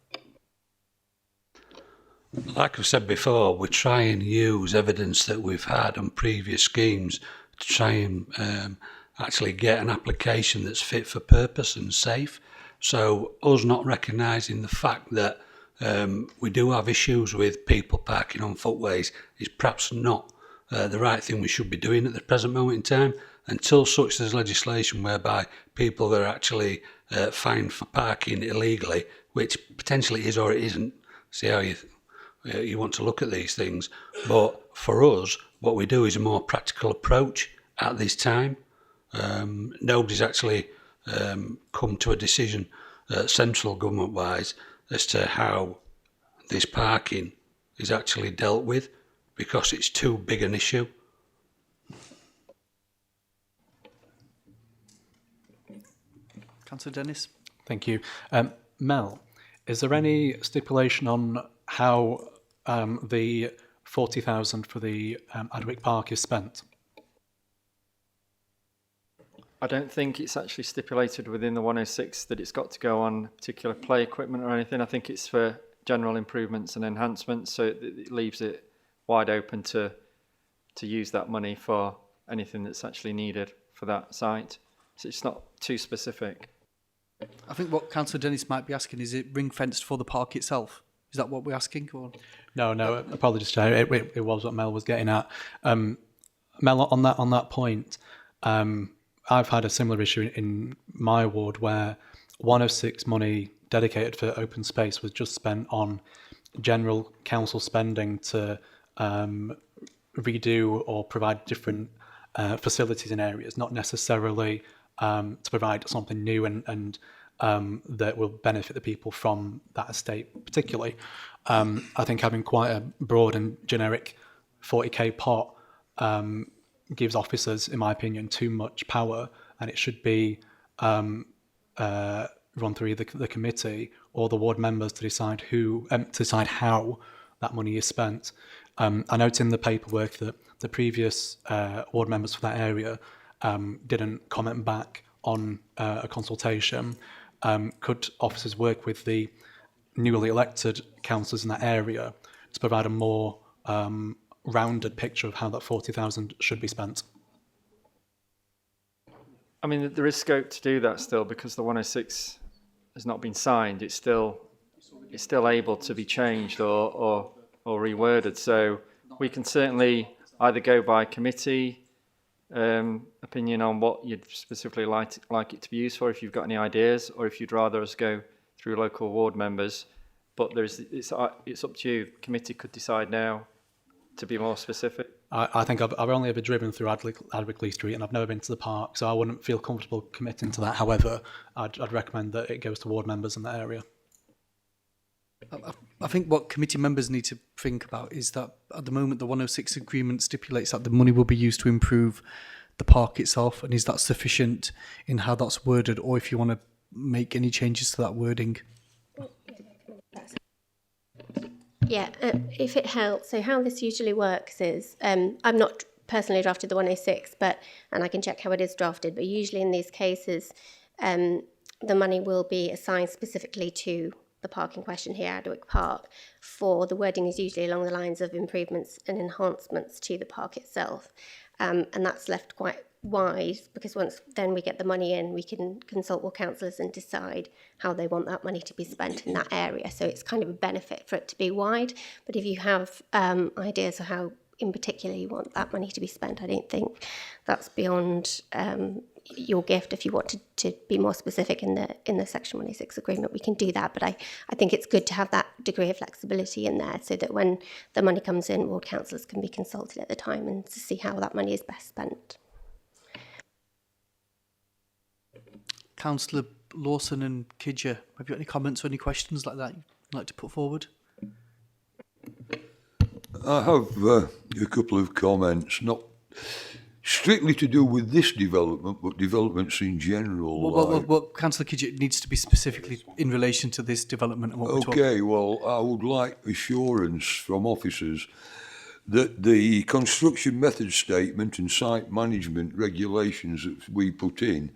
Speaker 11: Like I've said before, we try and use evidence that we've had on previous schemes to try and actually get an application that's fit for purpose and safe. So us not recognising the fact that we do have issues with people parking on footways is perhaps not the right thing we should be doing at the present moment in time, until such there's legislation whereby people are actually fined for parking illegally, which potentially is or it isn't. See how you want to look at these things. But for us, what we do is a more practical approach at this time. Nobody's actually come to a decision, central government-wise, as to how this parking is actually dealt with, because it's too big an issue.
Speaker 1: Councillor Dennis.
Speaker 9: Thank you. Mel, is there any stipulation on how the 40,000 for the Adwick Park is spent?
Speaker 2: I don't think it's actually stipulated within the 106 that it's got to go on particular play equipment or anything. I think it's for general improvements and enhancements, so it leaves it wide open to use that money for anything that's actually needed for that site. So it's not too specific.
Speaker 1: I think what Councillor Dennis might be asking, is it ring-fenced for the park itself? Is that what we're asking? Or?
Speaker 9: No, apologies, Chair. It was what Mel was getting at. Mel, on that point, I've had a similar issue in my ward where 106 money dedicated for open space was just spent on general council spending to redo or provide different facilities in areas, not necessarily to provide something new and that will benefit the people from that estate particularly. I think having quite a broad and generic 40k pot gives officers, in my opinion, too much power, and it should be run through the committee or the ward members to decide how that money is spent. I note in the paperwork that the previous ward members for that area didn't comment back on a consultation. Could officers work with the newly elected councillors in that area to provide a more rounded picture of how that 40,000 should be spent?
Speaker 2: I mean, there is scope to do that still, because the 106 has not been signed. It's still able to be changed or reworded. So we can certainly either go by committee opinion on what you'd specifically like it to be used for, if you've got any ideas, or if you'd rather us go through local ward members. But it's up to you. Committee could decide now to be more specific.
Speaker 9: I think I've only ever driven through Adwick Street, and I've never been to the park, so I wouldn't feel comfortable committing to that. However, I'd recommend that it goes to ward members in that area.
Speaker 1: I think what committee members need to think about is that at the moment the 106 agreement stipulates that the money will be used to improve the park itself, and is that sufficient in how that's worded, or if you want to make any changes to that wording?
Speaker 5: Yeah, if it helps. So how this usually works is, I've not personally drafted the 106, and I can check how it is drafted, but usually in these cases, the money will be assigned specifically to the park in question here, Adwick Park, for the wording is usually along the lines of improvements and enhancements to the park itself. And that's left quite wide, because once then we get the money in, we can consult with councillors and decide how they want that money to be spent in that area. So it's kind of a benefit for it to be wide. But if you have ideas of how in particular you want that money to be spent, I don't think that's beyond your gift. If you want to be more specific in the Section 106 agreement, we can do that. But I think it's good to have that degree of flexibility in there, so that when the money comes in, ward councillors can be consulted at the time and to see how that money is best spent.
Speaker 1: Councillor Lawson and Kidger, have you got any comments or any questions like that you'd like to put forward?
Speaker 12: I have a couple of comments, not strictly to do with this development, but developments in general.
Speaker 1: Well, Councillor Kidger, it needs to be specifically in relation to this development and what we're talking.
Speaker 12: Okay, well, I would like assurance from officers that the construction method statement and site management regulations that we put in,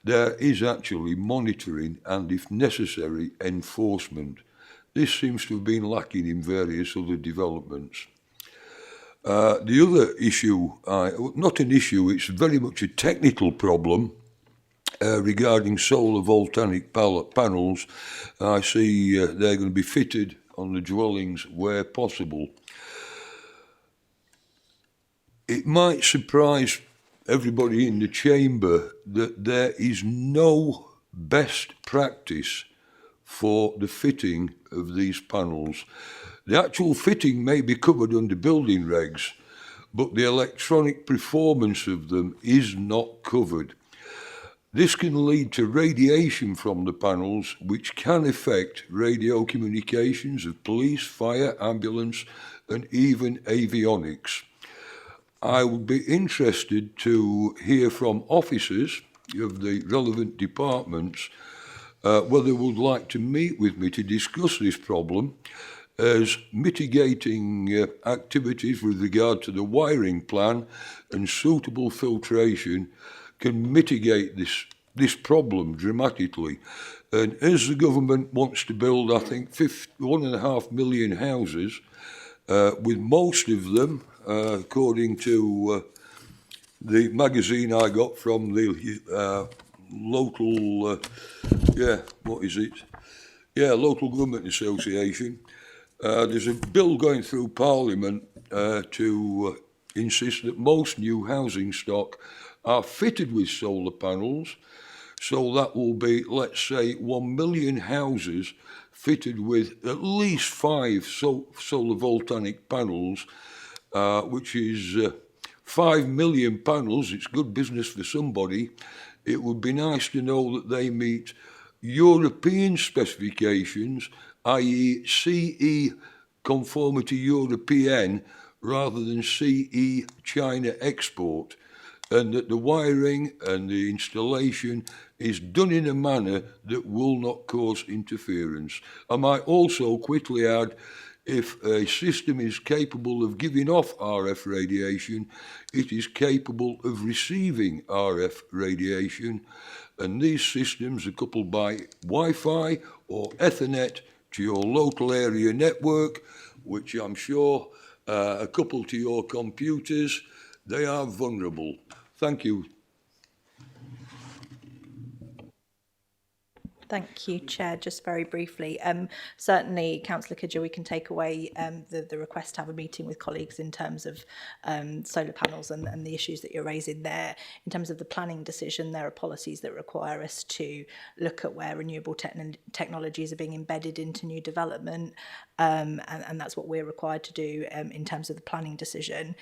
Speaker 12: there is actually monitoring and, if necessary, enforcement. This seems to have been lacking in various other developments. The other issue, not an issue, it's very much a technical problem regarding solar volcanic panels. I see they're going to be fitted on the dwellings where possible. It might surprise everybody in the chamber that there is no best practice for the fitting of these panels. The actual fitting may be covered under building regs, but the electronic performance of them is not covered. This can lead to radiation from the panels, which can affect radio communications of police, fire, ambulance, and even avionics. I would be interested to hear from officers of the relevant departments whether they would like to meet with me to discuss this problem, as mitigating activities with regard to the wiring plan and suitable filtration can mitigate this problem dramatically. And as the government wants to build, I think, 1.5 million houses, with most of them, according to the magazine I got from the local, local government association, there's a bill going through Parliament to insist that most new housing stock are fitted with solar panels. So that will be, let's say, 1 million houses fitted with at least 5 solar volcanic panels, which is 5 million panels. It's good business for somebody. It would be nice to know that they meet European specifications, i.e. CE conformity European rather than CE China export, and that the wiring and the installation is done in a manner that will not cause interference. I might also quickly add, if a system is capable of giving off RF radiation, it is capable of receiving RF radiation, and these systems are coupled by Wi-Fi or Ethernet to your local area network, which I'm sure are coupled to your computers. They are vulnerable. Thank you.
Speaker 10: Thank you, Chair. Just very briefly, certainly, Councillor Kidger, we can take away the request to have a meeting with colleagues in terms of solar panels and the issues that you're raising there. In terms of the planning decision, there are policies that require us to look at where renewable technologies are being embedded into new development, and that's what we're required to do in terms of the planning decision.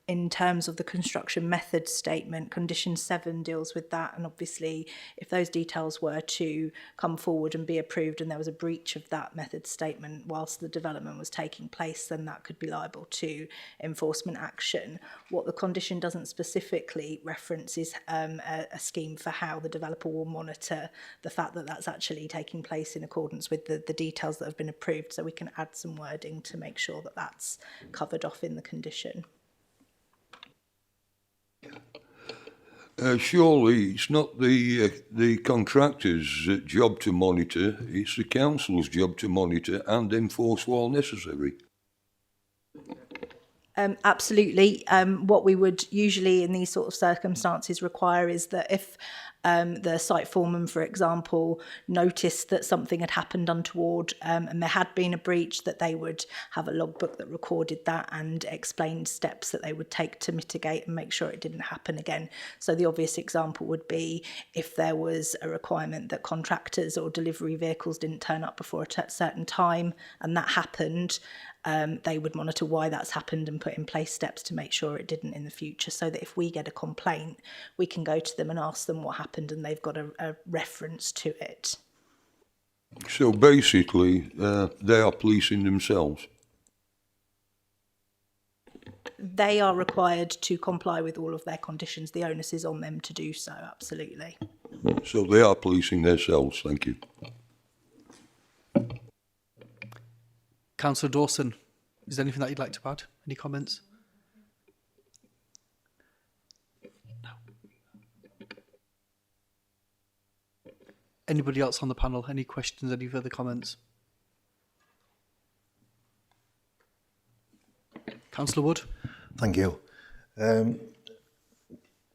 Speaker 10: In terms of the construction method statement, condition 7 deals with that, and obviously if those details were to come forward and be approved and there was a breach of that method statement whilst the development was taking place, then that could be liable to enforcement action. What the condition doesn't specifically reference is a scheme for how the developer will monitor the fact that that's actually taking place in accordance with the details that have been approved, so we can add some wording to make sure that that's covered off in the condition.
Speaker 12: Surely it's not the contractor's job to monitor, it's the council's job to monitor and enforce while necessary.
Speaker 10: Absolutely. What we would usually in these sort of circumstances require is that if the site foreman, for example, noticed that something had happened untoward and there had been a breach, that they would have a logbook that recorded that and explained steps that they would take to mitigate and make sure it didn't happen again. So the obvious example would be if there was a requirement that contractors or delivery vehicles didn't turn up before a certain time and that happened, they would monitor why that's happened and put in place steps to make sure it didn't in the future, so that if we get a complaint, we can go to them and ask them what happened and they've got a reference to it.
Speaker 12: So basically, they are policing themselves.
Speaker 10: They are required to comply with all of their conditions. The onus is on them to do so, absolutely.
Speaker 12: So they are policing themselves. Thank you.
Speaker 1: Councillor Dawson, is there anything that you'd like to add? Any comments? No. Anybody else on the panel? Any questions? Any further comments? Councillor Wood?
Speaker 13: Thank you.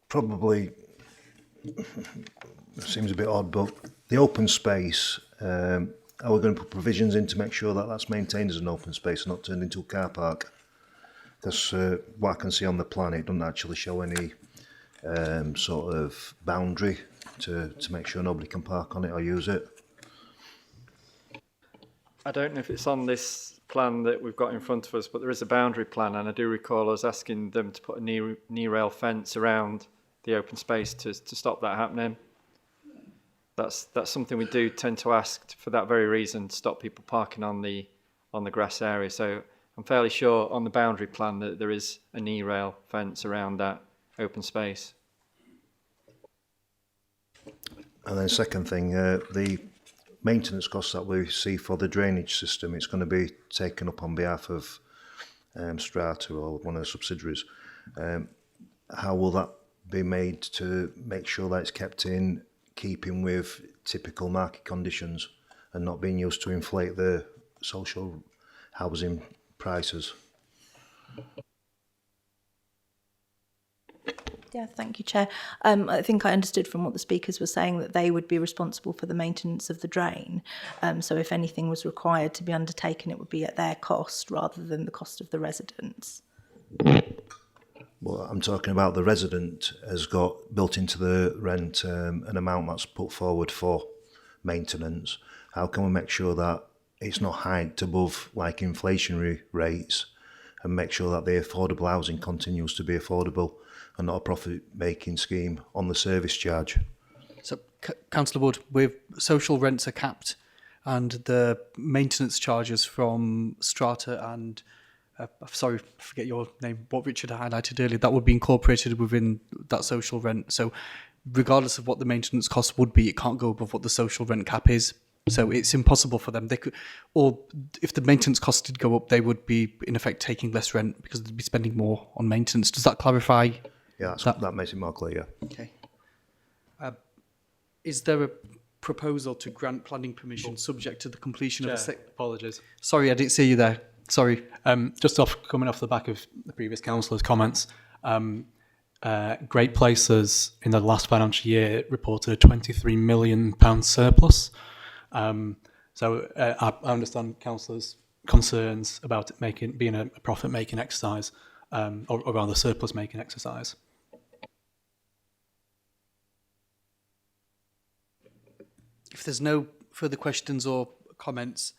Speaker 13: Probably seems a bit odd, but the open space, are we going to put provisions in to make sure that that's maintained as an open space and not turned into a car park? Because what I can see on the plan, it doesn't actually show any sort of boundary to make sure nobody can park on it or use it.
Speaker 2: I don't know if it's on this plan that we've got in front of us, but there is a boundary plan, and I do recall us asking them to put a knee rail fence around the open space to stop that happening. That's something we do tend to ask for that very reason, to stop people parking on the grass area. So I'm fairly sure on the boundary plan that there is a knee rail fence around that open space.
Speaker 13: And then second thing, the maintenance costs that we see for the drainage system, it's going to be taken up on behalf of Strata or one of the subsidiaries. How will that be made to make sure that it's kept in keeping with typical market conditions and not being used to inflate the social housing prices?
Speaker 10: Yeah, thank you, Chair. I think I understood from what the speakers were saying that they would be responsible for the maintenance of the drain. So if anything was required to be undertaken, it would be at their cost rather than the cost of the residents.
Speaker 13: Well, I'm talking about the resident has got built into the rent an amount that's put forward for maintenance. How can we make sure that it's not hiked above like inflationary rates and make sure that the affordable housing continues to be affordable and not a profit-making scheme on the service charge?
Speaker 1: So, Councillor Wood, with social rents are capped and the maintenance charges from Strata and, sorry, I forget your name, what Richard highlighted earlier, that would be incorporated within that social rent. So regardless of what the maintenance cost would be, it can't go above what the social rent cap is. So it's impossible for them. They could, or if the maintenance costs did go up, they would be in effect taking less rent because they'd be spending more on maintenance. Does that clarify?
Speaker 13: Yeah, that makes it more clear.
Speaker 1: Okay. Is there a proposal to grant planning permission subject to the completion of a
Speaker 9: Apologies.
Speaker 1: Sorry, I didn't see you there. Sorry.
Speaker 9: Just coming off the back of the previous councillor's comments, Great Places in the last financial year reported a £23 million surplus. So I understand councillors' concerns about it being a profit-making exercise, or rather surplus-making exercise.
Speaker 1: If there's no further questions or comments,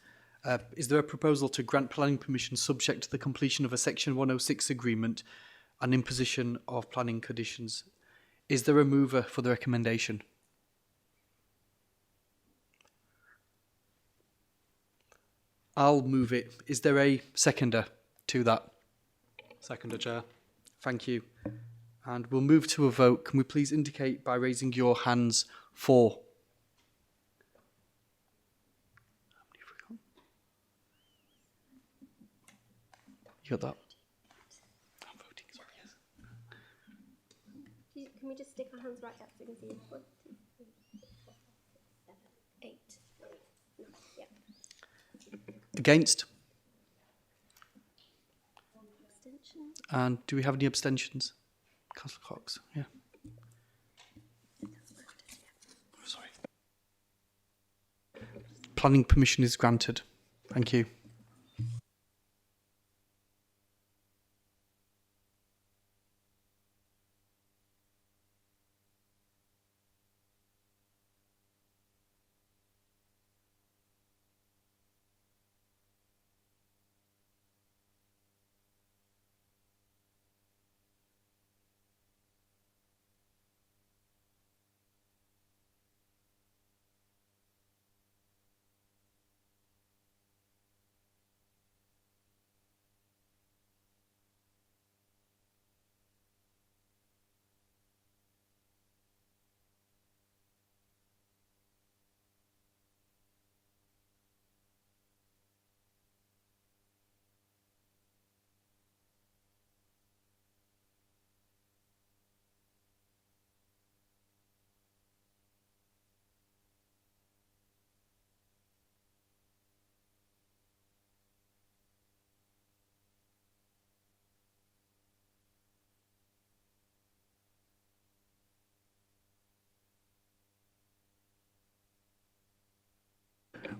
Speaker 1: is there a proposal to grant planning permission subject to the completion of a Section 106 agreement and imposition of planning conditions? Is there a mover for the recommendation? I'll move it. Is there a seconder to that?
Speaker 9: Seconder, Chair.
Speaker 1: Thank you. And we'll move to a vote. Can we please indicate by raising your hands for? You got that? I'm voting, sorry, yes.
Speaker 5: Can we just stick our hands right up so we can see? 1, 2, 3, 4, 5, 6, 7, 8. Yeah.
Speaker 1: Against?
Speaker 5: Abstention.
Speaker 1: And do we have any abstentions? Councillor Cox, yeah. Sorry. Planning permission is granted. Thank you.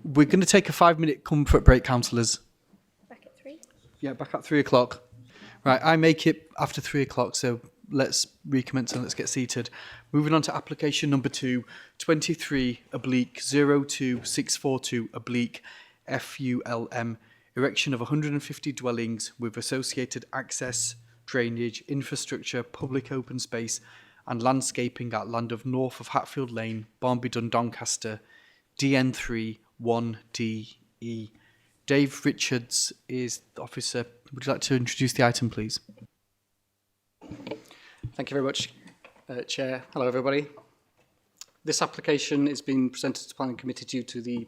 Speaker 1: we're going to take a 5-minute comfort break, councillors.
Speaker 5: Back at 3.
Speaker 1: Yeah, back at 3 o'clock. Right, I make it after 3 o'clock, so let's recommence and let's get seated. Moving on to application number 2, 23/02642/FULM, erection of 150 dwellings with associated access, drainage, infrastructure, public open space and landscaping at land of north of Hatfield Lane, Barnby Dun, Doncaster, DN3 1DE. Dave Richards is the officer. Would you like to introduce the item, please?
Speaker 14: Thank you very much, Chair. Hello, everybody. This application is being presented to the Planning Committee due to the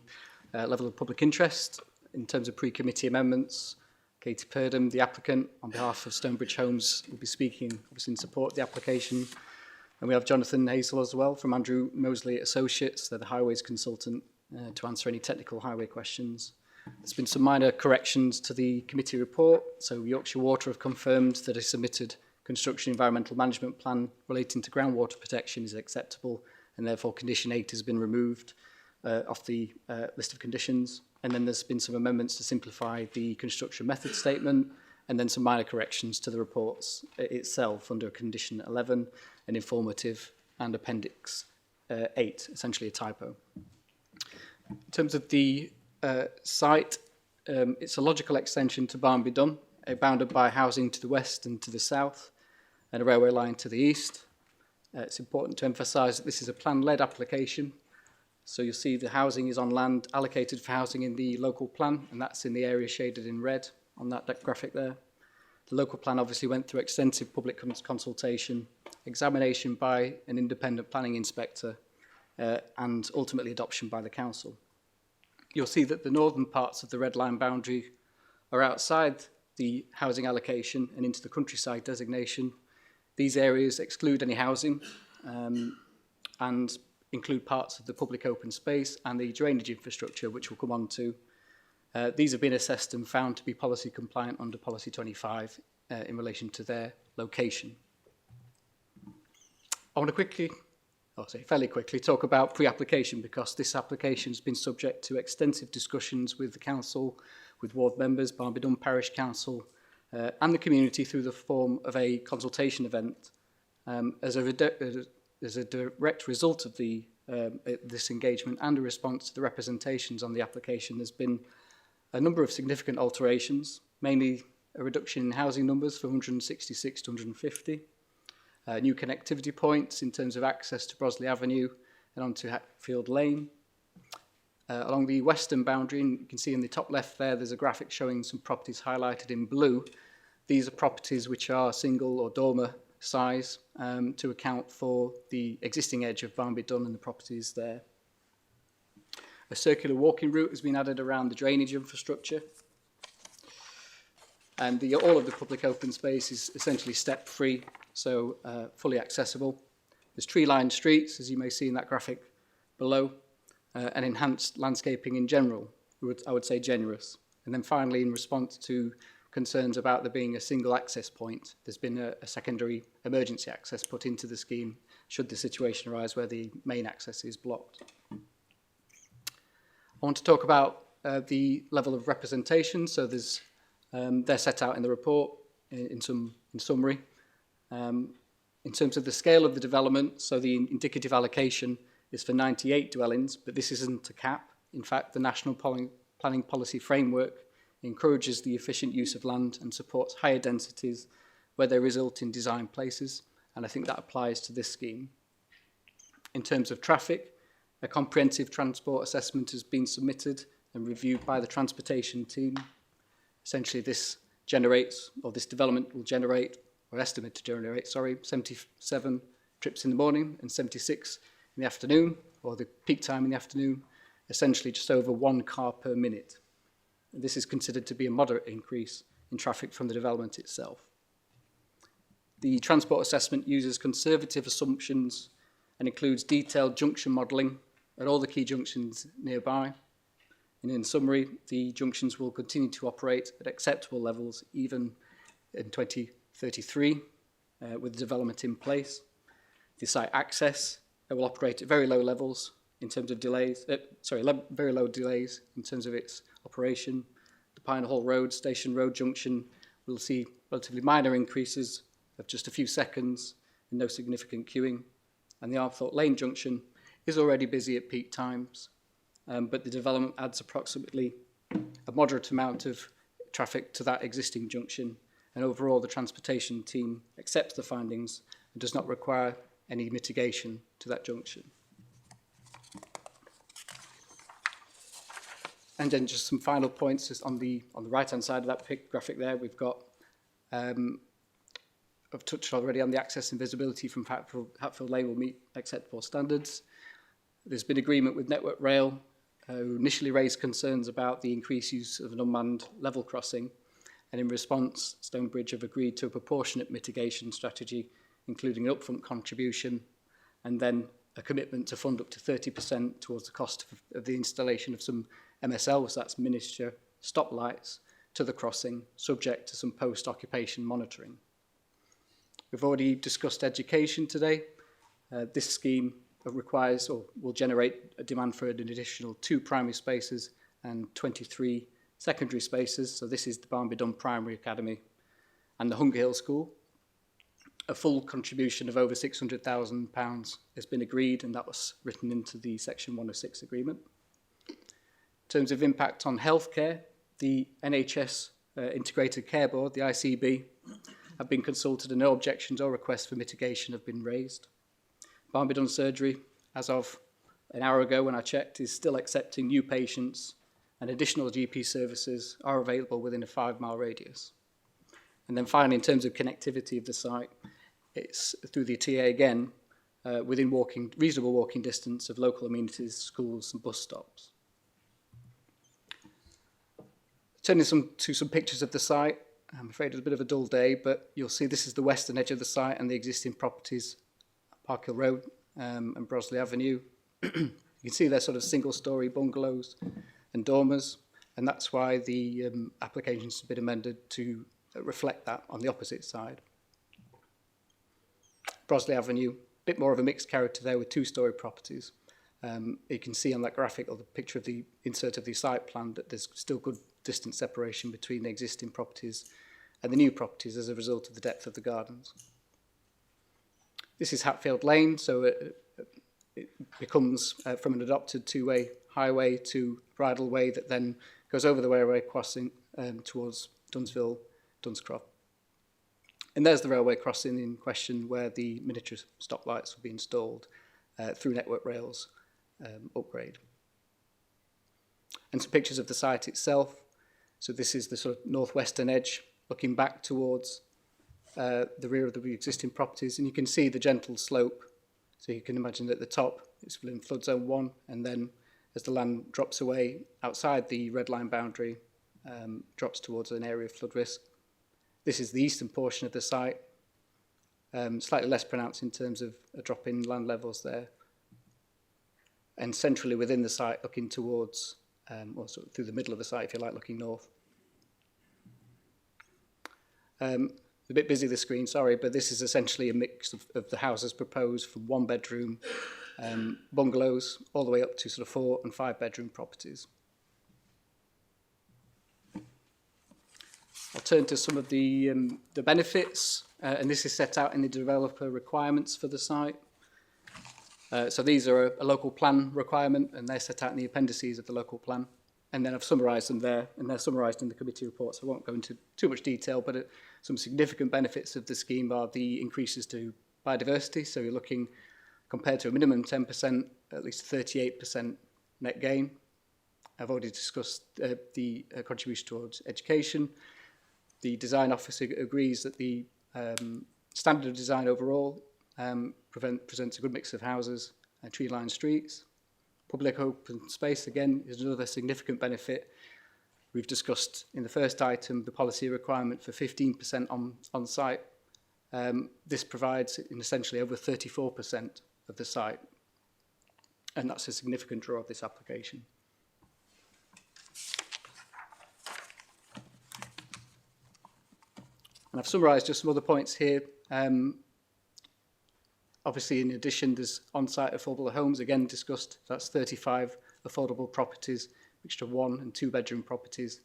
Speaker 14: level of public interest. In terms of pre-committee amendments, Katie Purdham, the applicant, on behalf of Stonebridge Homes, will be speaking obviously in support of the application. And we have Jonathan Hazel as well from Andrew Mosley Associates. They're the highways consultant to answer any technical highway questions. There's been some minor corrections to the committee report. So Yorkshire Water have confirmed that a submitted construction environmental management plan relating to groundwater protection is acceptable, and therefore condition 8 has been removed off the list of conditions. And then there's been some amendments to simplify the construction method statement, and then some minor corrections to the reports itself under condition 11, an informative, and appendix 8, essentially a typo. In terms of the site, it's a logical extension to Barnby Dun, bounded by housing to the west and to the south, and a railway line to the east. It's important to emphasise that this is a plan-led application. So you'll see the housing is on land allocated for housing in the local plan, and that's in the area shaded in red on that graphic there. The local plan obviously went through extensive public consultation, examination by an independent planning inspector, and ultimately adoption by the council. You'll see that the northern parts of the red line boundary are outside the housing allocation and into the countryside designation. These areas exclude any housing and include parts of the public open space and the drainage infrastructure, which we'll come on to. These have been assessed and found to be policy compliant under Policy 25 in relation to their location. I want to fairly quickly talk about pre-application, because this application has been subject to extensive discussions with the council, with ward members, Barnby Dun Parish Council, and the community through the form of a consultation event. As a direct result of this engagement and a response to the representations on the application, there's been a number of significant alterations, mainly a reduction in housing numbers from 166 to 150, new connectivity points in terms of access to Brosley Avenue and onto Hatfield Lane. Along the western boundary, and you can see in the top left there, there's a graphic showing some properties highlighted in blue. These are properties which are single or dormer size to account for the existing edge of Barnby Dun and the properties there. A circular walking route has been added around the drainage infrastructure. And all of the public open space is essentially step-free, so fully accessible. There's tree-lined streets, as you may see in that graphic below, and enhanced landscaping in general, I would say generous. And then finally, in response to concerns about there being a single access point, there's been a secondary emergency access put into the scheme should the situation arise where the main access is blocked. I want to talk about the level of representation. So there's they're set out in the report in summary. In terms of the scale of the development, so the indicative allocation is for 98 dwellings, but this isn't a cap. In fact, the National Planning Policy Framework encourages the efficient use of land and supports higher densities where they result in design places, and I think that applies to this scheme. In terms of traffic, a comprehensive transport assessment has been submitted and reviewed by the transportation team. Essentially, this development will generate, or estimate to generate, 77 trips in the morning and 76 in the afternoon, or the peak time in the afternoon, essentially just over 1 car per minute. This is considered to be a moderate increase in traffic from the development itself. The transport assessment uses conservative assumptions and includes detailed junction modelling at all the key junctions nearby. And in summary, the junctions will continue to operate at acceptable levels even in 2033 with the development in place. The site access will operate at very low levels in terms of delays, very low delays in terms of its operation. The Pine Hall Road, Station Road junction will see relatively minor increases of just a few seconds and no significant queuing. And the Armthorpe Lane junction is already busy at peak times, but the development adds approximately a moderate amount of traffic to that existing junction, and overall the transportation team accepts the findings and does not require any mitigation to that junction. And then just some final points just on the right-hand side of that graphic there, we've got, I've touched already on the access and visibility from Hatfield Lane will meet acceptable standards. There's been agreement with Network Rail, who initially raised concerns about the increased use of an unmanned level crossing, and in response, Stonebridge have agreed to a proportionate mitigation strategy, including an upfront contribution, and then a commitment to fund up to 30% towards the cost of the installation of some MSLs, that's miniature stoplights, to the crossing, subject to some post-occupation monitoring. We've already discussed education today. This scheme requires or will generate a demand for an additional 2 primary spaces and 23 secondary spaces. So this is the Barnby Dunn Primary Academy and the Hunger Hill School. A full contribution of over £600,000 has been agreed, and that was written into the Section 106 agreement. In terms of impact on healthcare, the NHS Integrated Care Board, the ICB, have been consulted and no objections or requests for mitigation have been raised. Barnby Dunn Surgery, as of an hour ago when I checked, is still accepting new patients, and additional GP services are available within a 5-mile radius. And then finally, in terms of connectivity of the site, it's through the TA again, within reasonable walking distance of local amenities, schools and bus stops. Turning to some pictures of the site, I'm afraid it's a bit of a dull day, but you'll see this is the western edge of the site and the existing properties, Park Hill Road and Brosley Avenue. You can see they're sort of single-storey bungalows and dormers, and that's why the applications have been amended to reflect that on the opposite side. Brosley Avenue, a bit more of a mixed character there with 2-storey properties. You can see on that graphic or the picture of the insert of the site plan that there's still good distance separation between the existing properties and the new properties as a result of the depth of the gardens. This is Hatfield Lane, so it becomes from an adopted 2-way highway to bridleway that then goes over the railway crossing towards Dunsville, Dunscroft. And there's the railway crossing in question where the miniature stoplights will be installed through Network Rail's upgrade. And some pictures of the site itself. So this is the sort of northwestern edge looking back towards the rear of the existing properties, and you can see the gentle slope. So you can imagine that at the top it's within flood zone 1, and then as the land drops away outside the red line boundary, drops towards an area of flood risk. This is the eastern portion of the site, slightly less pronounced in terms of a drop in land levels there. And centrally within the site, looking towards, or sort of through the middle of the site, if you like, looking north. A bit busy the screen, sorry, but this is essentially a mix of the houses proposed from 1-bedroom bungalows all the way up to sort of 4- and 5-bedroom properties. I'll turn to some of the benefits, and this is set out in the developer requirements for the site. So these are a local plan requirement, and they're set out in the appendices of the local plan. And then I've summarised them there, and they're summarised in the committee report, so I won't go into too much detail, but some significant benefits of the scheme are the increases to biodiversity. So you're looking, compared to a minimum 10%, at least 38% net gain. I've already discussed the contribution towards education. The design officer agrees that the standard of design overall presents a good mix of houses and tree-lined streets. Public open space, again, is another significant benefit. We've discussed in the first item the policy requirement for 15% on site. This provides in essentially over 34% of the site, and that's a significant draw of this application. And I've summarised just some other points here. Obviously, in addition, there's on-site affordable homes, again discussed. That's 35 affordable properties, mixture of 1 and 2 bedroom properties.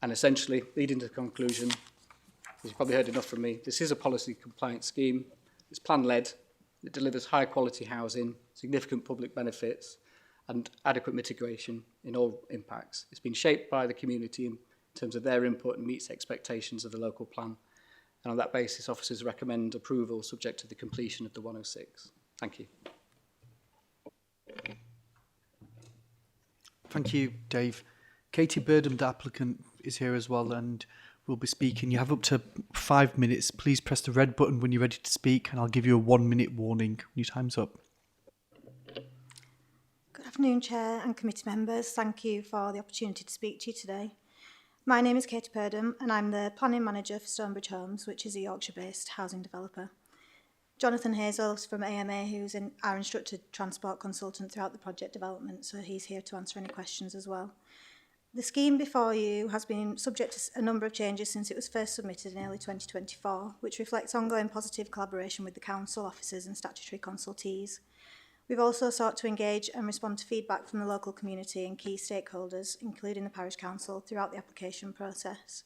Speaker 14: And essentially, leading to the conclusion, as you've probably heard enough from me, this is a policy compliant scheme. It's plan-led. It delivers high quality housing, significant public benefits, and adequate mitigation in all impacts. It's been shaped by the community in terms of their input and meets expectations of the local plan. And on that basis, officers recommend approval subject to the completion of the 106. Thank you.
Speaker 1: Thank you, Dave. Katie Birdham, the applicant, is here as well and will be speaking. You have up to 5 minutes. Please press the red button when you're ready to speak, and I'll give you a 1 minute warning when your time's up.
Speaker 15: Good afternoon, Chair and committee members. Thank you for the opportunity to speak to you today. My name is Katie Birdham and I'm the planning manager for Stonebridge Homes, which is a Yorkshire-based housing developer. Jonathan Hazel is from AMA, who's our instructed transport consultant throughout the project development, so he's here to answer any questions as well. The scheme before you has been subject to a number of changes since it was first submitted in early 2024, which reflects ongoing positive collaboration with the council officers and statutory consultees. We've also sought to engage and respond to feedback from the local community and key stakeholders, including the parish council, throughout the application process.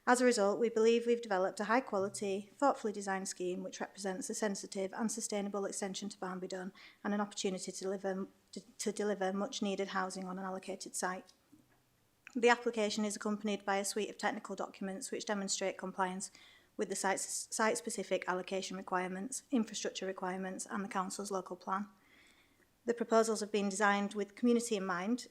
Speaker 15: As a result, we believe we've developed a high-quality, thoughtfully designed scheme which represents a sensitive and sustainable extension to Barnby Dun and an opportunity to deliver much-needed housing on an allocated site. The application is accompanied by a suite of technical documents which demonstrate compliance with the site-specific allocation requirements, infrastructure requirements and the council's local plan. The proposals have been designed with community in mind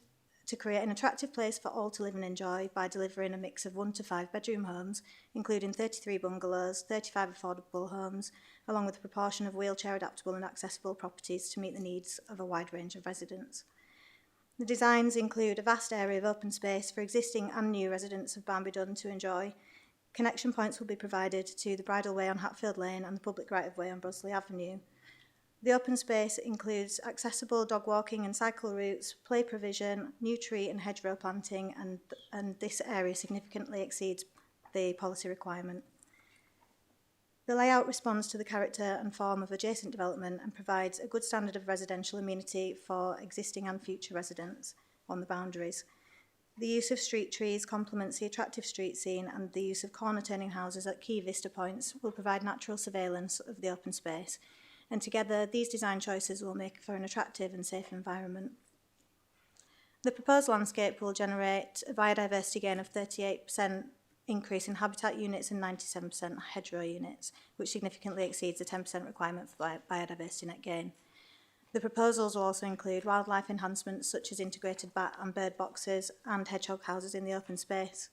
Speaker 15: to create an attractive place for all to live and enjoy by delivering a mix of 1 to 5 bedroom homes, including 33 bungalows, 35 affordable homes, along with a proportion of wheelchair adaptable and accessible properties to meet the needs of a wide range of residents. The designs include a vast area of open space for existing and new residents of Barnby Dun to enjoy. Connection points will be provided to the bridleway on Hatfield Lane and the public right-of-way on Broseley Avenue. The open space includes accessible dog walking and cycle routes, play provision, new tree and hedgerow planting, and this area significantly exceeds the policy requirement. The layout responds to the character and form of adjacent development and provides a good standard of residential amenity for existing and future residents on the boundaries. The use of street trees complements the attractive street scene, and the use of corner-turning houses at key vista points will provide natural surveillance of the open space. And together, these design choices will make for an attractive and safe environment. The proposed landscape will generate a biodiversity gain of 38% increase in habitat units and 97% hedgerow units, which significantly exceeds the 10% requirement for biodiversity net gain. The proposals will also include wildlife enhancements such as integrated bat and bird boxes and hedgehog houses in the open space.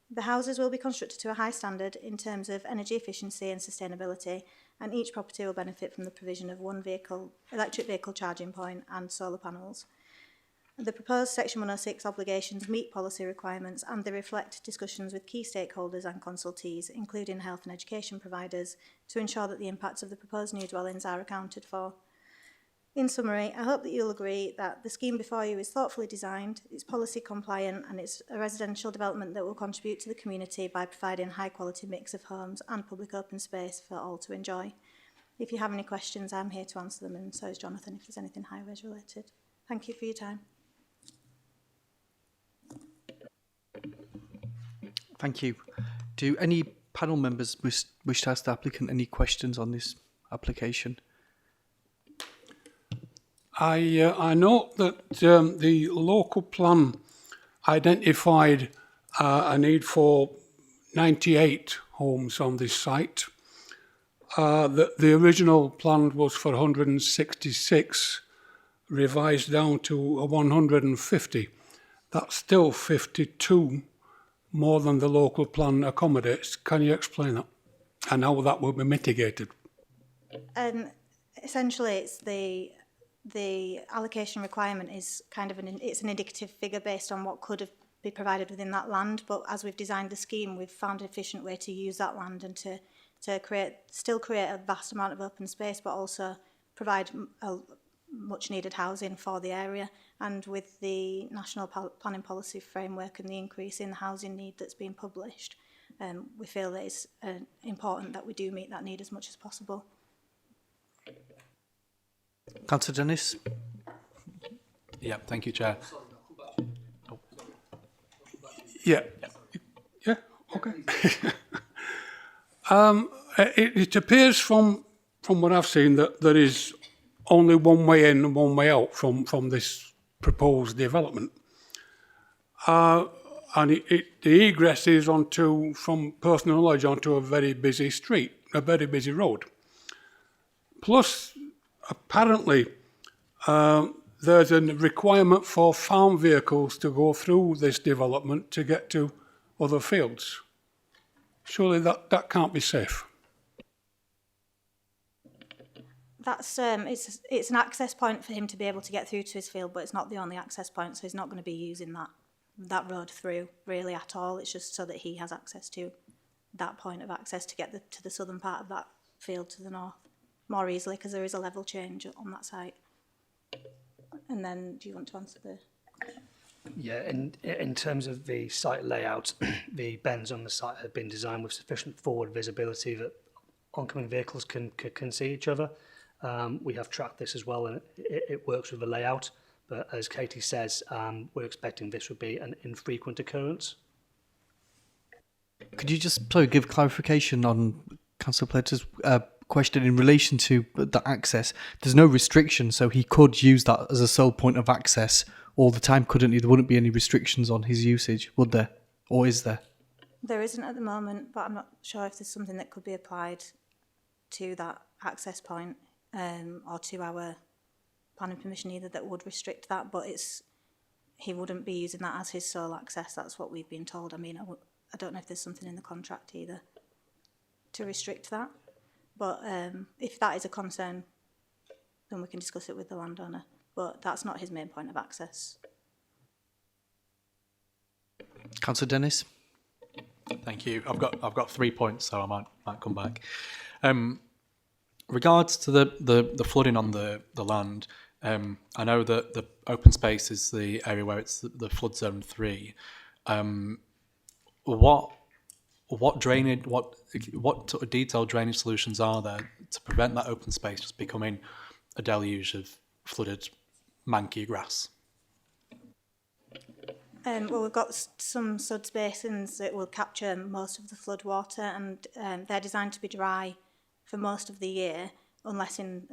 Speaker 15: The houses will be constructed to a high standard in terms of energy efficiency and sustainability, and each property will benefit from the provision of one electric vehicle charging point and solar panels. The proposed Section 106 obligations meet policy requirements and they reflect discussions with key stakeholders and consultees, including health and education providers, to ensure that the impacts of the proposed new dwellings are accounted for. In summary, I hope that you'll agree that the scheme before you is thoughtfully designed, it's policy compliant, and it's a residential development that will contribute to the community by providing a high-quality mix of homes and public open space for all to enjoy. If you have any questions, I'm here to answer them, and so is Jonathan if there's anything highways related. Thank you for your time.
Speaker 1: Thank you. Do any panel members wish to ask the applicant any questions on this application?
Speaker 8: I note that the local plan identified a need for 98 homes on this site. The original plan was for 166, revised down to 150. That's still 52 more than the local plan accommodates. Can you explain that and how that will be mitigated?
Speaker 15: Essentially, it's the allocation requirement is kind of it's an indicative figure based on what could have been provided within that land. But as we've designed the scheme, we've found an efficient way to use that land and to still create a vast amount of open space, but also provide a much needed housing for the area. And with the National Planning Policy Framework and the increase in the housing need that's been published, we feel that it's important that we do meet that need as much as possible.
Speaker 1: Councillor Dennis.
Speaker 9: Yeah, thank you, Chair.
Speaker 8: Yeah. Yeah, okay. It appears from what I've seen that there is only one way in and one way out from this proposed development. And the egress is from personal knowledge, onto a very busy street, a very busy road. Plus, apparently, there's a requirement for farm vehicles to go through this development to get to other fields. Surely that can't be safe.
Speaker 15: That's it's an access point for him to be able to get through to his field, but it's not the only access point, so he's not going to be using that road through really at all. It's just so that he has access to that point of access to get to the southern part of that field to the north more easily, because there is a level change on that site. And then, do you want to answer the...
Speaker 16: Yeah, in terms of the site layout, the bends on the site have been designed with sufficient forward visibility that oncoming vehicles can see each other. We have tracked this as well, and it works with the layout. But as Katie says, we're expecting this would be an infrequent occurrence.
Speaker 1: Could you just give clarification on Councillor Plater's question in relation to the access? There's no restriction, so he could use that as a sole point of access all the time, couldn't he? There wouldn't be any restrictions on his usage, would there? Or is there?
Speaker 15: There isn't at the moment, but I'm not sure if there's something that could be applied to that access point or to our planning permission either that would restrict that, but he wouldn't be using that as his sole access. That's what we've been told. I mean, I don't know if there's something in the contract either to restrict that, but if that is a concern, then we can discuss it with the landowner, but that's not his main point of access.
Speaker 1: Councillor Dennis.
Speaker 9: Thank you. I've got 3 points, so I might come back. Regards to the flooding on the land, I know that the open space is the area where it's the flood zone 3. What drainage, what sort of detailed drainage solutions are there to prevent that open space just becoming a deluge of flooded manky grass?
Speaker 15: Well, we've got some suds basins that will capture most of the flood water, and they're designed to be dry for most of the year, unless in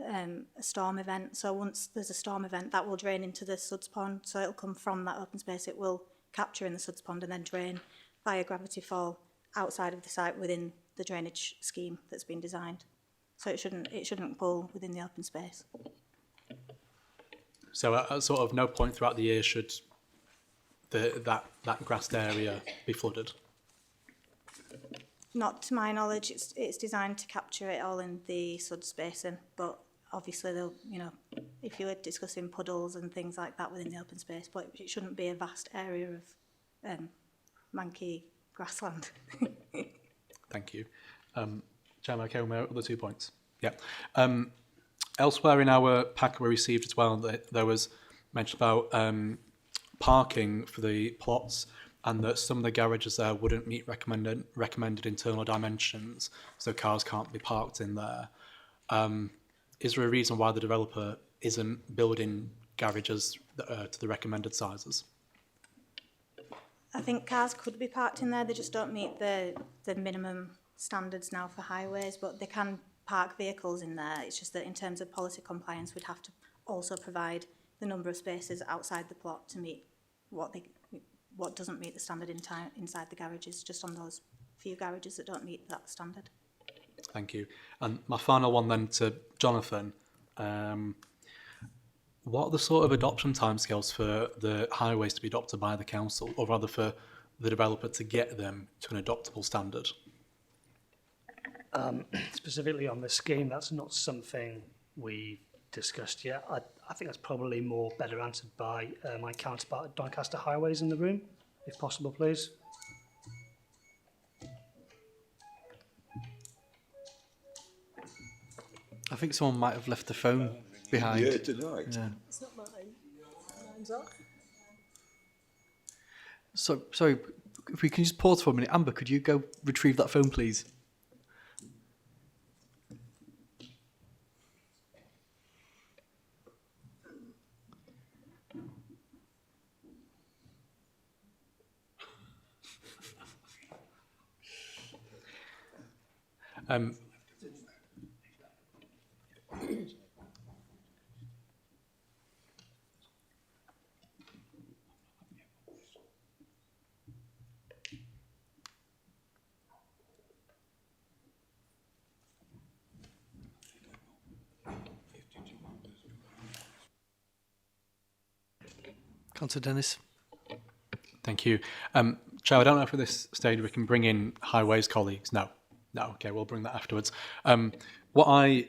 Speaker 15: a storm event. So once there's a storm event, that will drain into the suds pond. So it'll come from that open space. It will capture in the suds pond and then drain via gravity fall outside of the site within the drainage scheme that's been designed. So it shouldn't pull within the open space.
Speaker 9: So at sort of no point throughout the year should that grassed area be flooded?
Speaker 15: Not to my knowledge. It's designed to capture it all in the suds basin, but obviously they'll, if you were discussing puddles and things like that within the open space, but it shouldn't be a vast area of manky grassland.
Speaker 9: Thank you. Chairman, okay with my other 2 points? Yeah. Elsewhere in our pack we received as well, there was mention about parking for the plots, and that some of the garages there wouldn't meet recommended internal dimensions, so cars can't be parked in there. Is there a reason why the developer isn't building garages to the recommended sizes?
Speaker 15: I think cars could be parked in there. They just don't meet the minimum standards now for highways, but they can park vehicles in there. It's just that in terms of policy compliance, we'd have to also provide the number of spaces outside the plot to meet what doesn't meet the standard inside the garages, just on those few garages that don't meet that standard.
Speaker 9: Thank you. And my final one then to Jonathan. What are the sort of adoption timescales for the highways to be adopted by the council, or rather for the developer to get them to an adoptable standard?
Speaker 16: Specifically on this scheme, that's not something we discussed yet. I think that's probably more better answered by my counterpart at Doncaster Highways in the room, if possible, please.
Speaker 1: I think someone might have left the phone behind.
Speaker 12: Yeah, tonight.
Speaker 1: Yeah.
Speaker 17: It's not mine. Mine's off.
Speaker 1: So, sorry, If we can just pause for a minute. Amber, could you go retrieve that phone, please? Councillor Dennis.
Speaker 9: Thank you. Chair, I don't know if at this stage we can bring in highways colleagues. No. Okay, we'll bring that afterwards. What I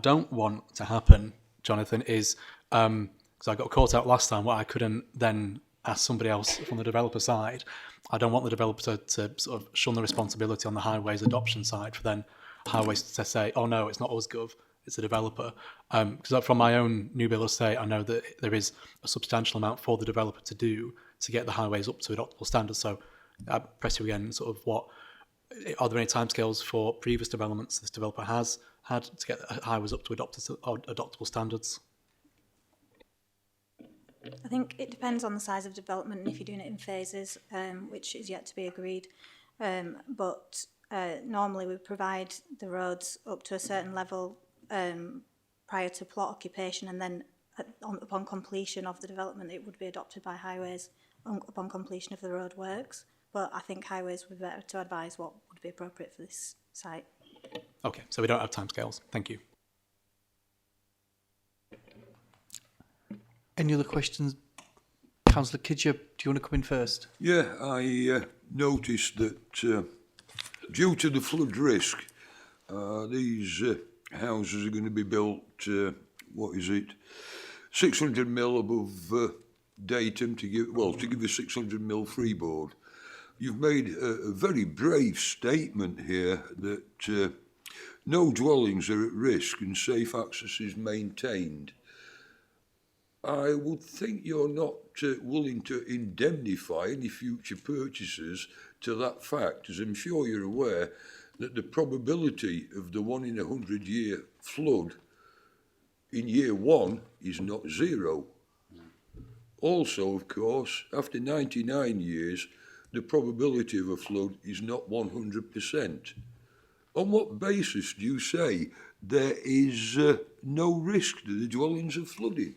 Speaker 9: don't want to happen, Jonathan, is because I got caught out last time, what I couldn't then ask somebody else from the developer side. I don't want the developer to sort of shun the responsibility on the highways adoption side for then highways to say, oh no, it's not us, Gov, it's the developer. Because from my own new build estate, I know that there is a substantial amount for the developer to do to get the highways up to adoptable standards. So I press you again, sort of are there any timescales for previous developments this developer has had to get the highways up to adoptable standards?
Speaker 15: I think it depends on the size of development and if you're doing it in phases, which is yet to be agreed. But normally we provide the roads up to a certain level prior to plot occupation, and then upon completion of the development it would be adopted by highways upon completion of the road works. But I think highways would be better to advise what would be appropriate for this site.
Speaker 9: Okay, so we don't have timescales. Thank you.
Speaker 1: Any other questions? Councillor Kidger, do you want to come in first?
Speaker 12: Yeah, I noticed that due to the flood risk, these houses are going to be built, 600 mil above datum to give a 600 mil freeboard. You've made a very brave statement here that no dwellings are at risk and safe access is maintained. I would think you're not willing to indemnify any future purchasers to that fact, as I'm sure you're aware that the probability of the 1 in 100 year flood in year one is not zero. Also, of course, after 99 years, the probability of a flood is not 100%. On what basis do you say there is no risk to the dwellings of flooding?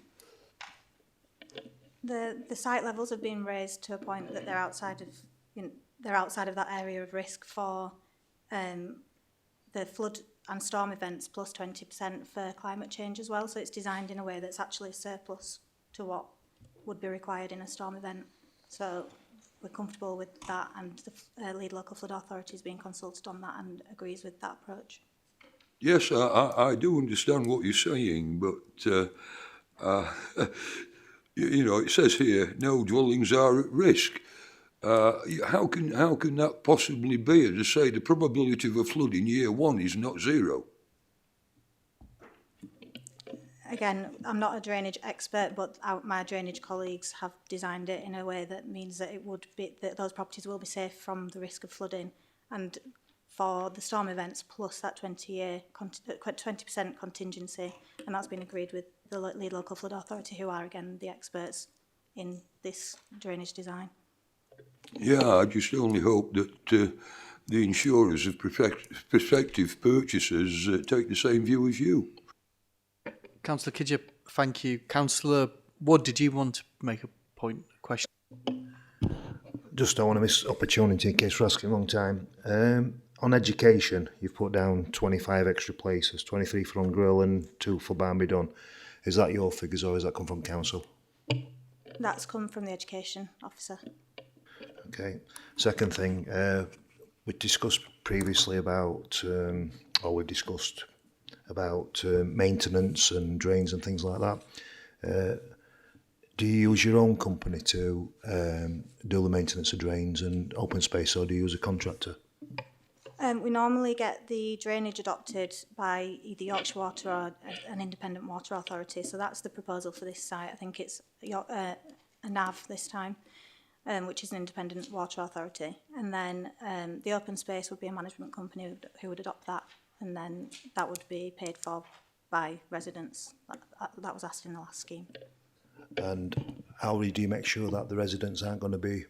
Speaker 15: The site levels have been raised to a point that they're outside of that area of risk for the flood and storm events, plus 20% for climate change as well. So it's designed in a way that's actually a surplus to what would be required in a storm event. So we're comfortable with that, and the lead local flood authority is being consulted on that and agrees with that approach.
Speaker 12: Yes, I do understand what you're saying, but you know, it says here no dwellings are at risk. How can that possibly be? As I say, the probability of a flood in year one is not zero.
Speaker 15: Again, I'm not a drainage expert, but my drainage colleagues have designed it in a way that means that it would be that those properties will be safe from the risk of flooding, and for the storm events plus that 20% contingency, and that's been agreed with the lead local flood authority, who are again the experts in this drainage design.
Speaker 12: Yeah, I just only hope that the insurers of prospective purchasers take the same view as you.
Speaker 1: Councillor Kidger, thank you. Councillor Wood, did you want to make a point, a question?
Speaker 13: Just don't want to miss opportunity in case we're asking a long time. On education, you've put down 25 extra places, 23 for Ungrill and 2 for Barnby Dun. Is that your figures or has that come from council?
Speaker 15: That's come from the education officer.
Speaker 13: Okay. Second thing, we discussed previously about, maintenance and drains and things like that. Do you use your own company to do the maintenance of drains and open space, or do you use a contractor?
Speaker 15: We normally get the drainage adopted by either Yorkshire Water or an independent water authority. So that's the proposal for this site. I think it's a NAV this time. which is an independent water authority. And then the open space would be a management company who would adopt that, and then that would be paid for by residents. That was asked in the last scheme.
Speaker 13: And how do you make sure that the residents aren't going to be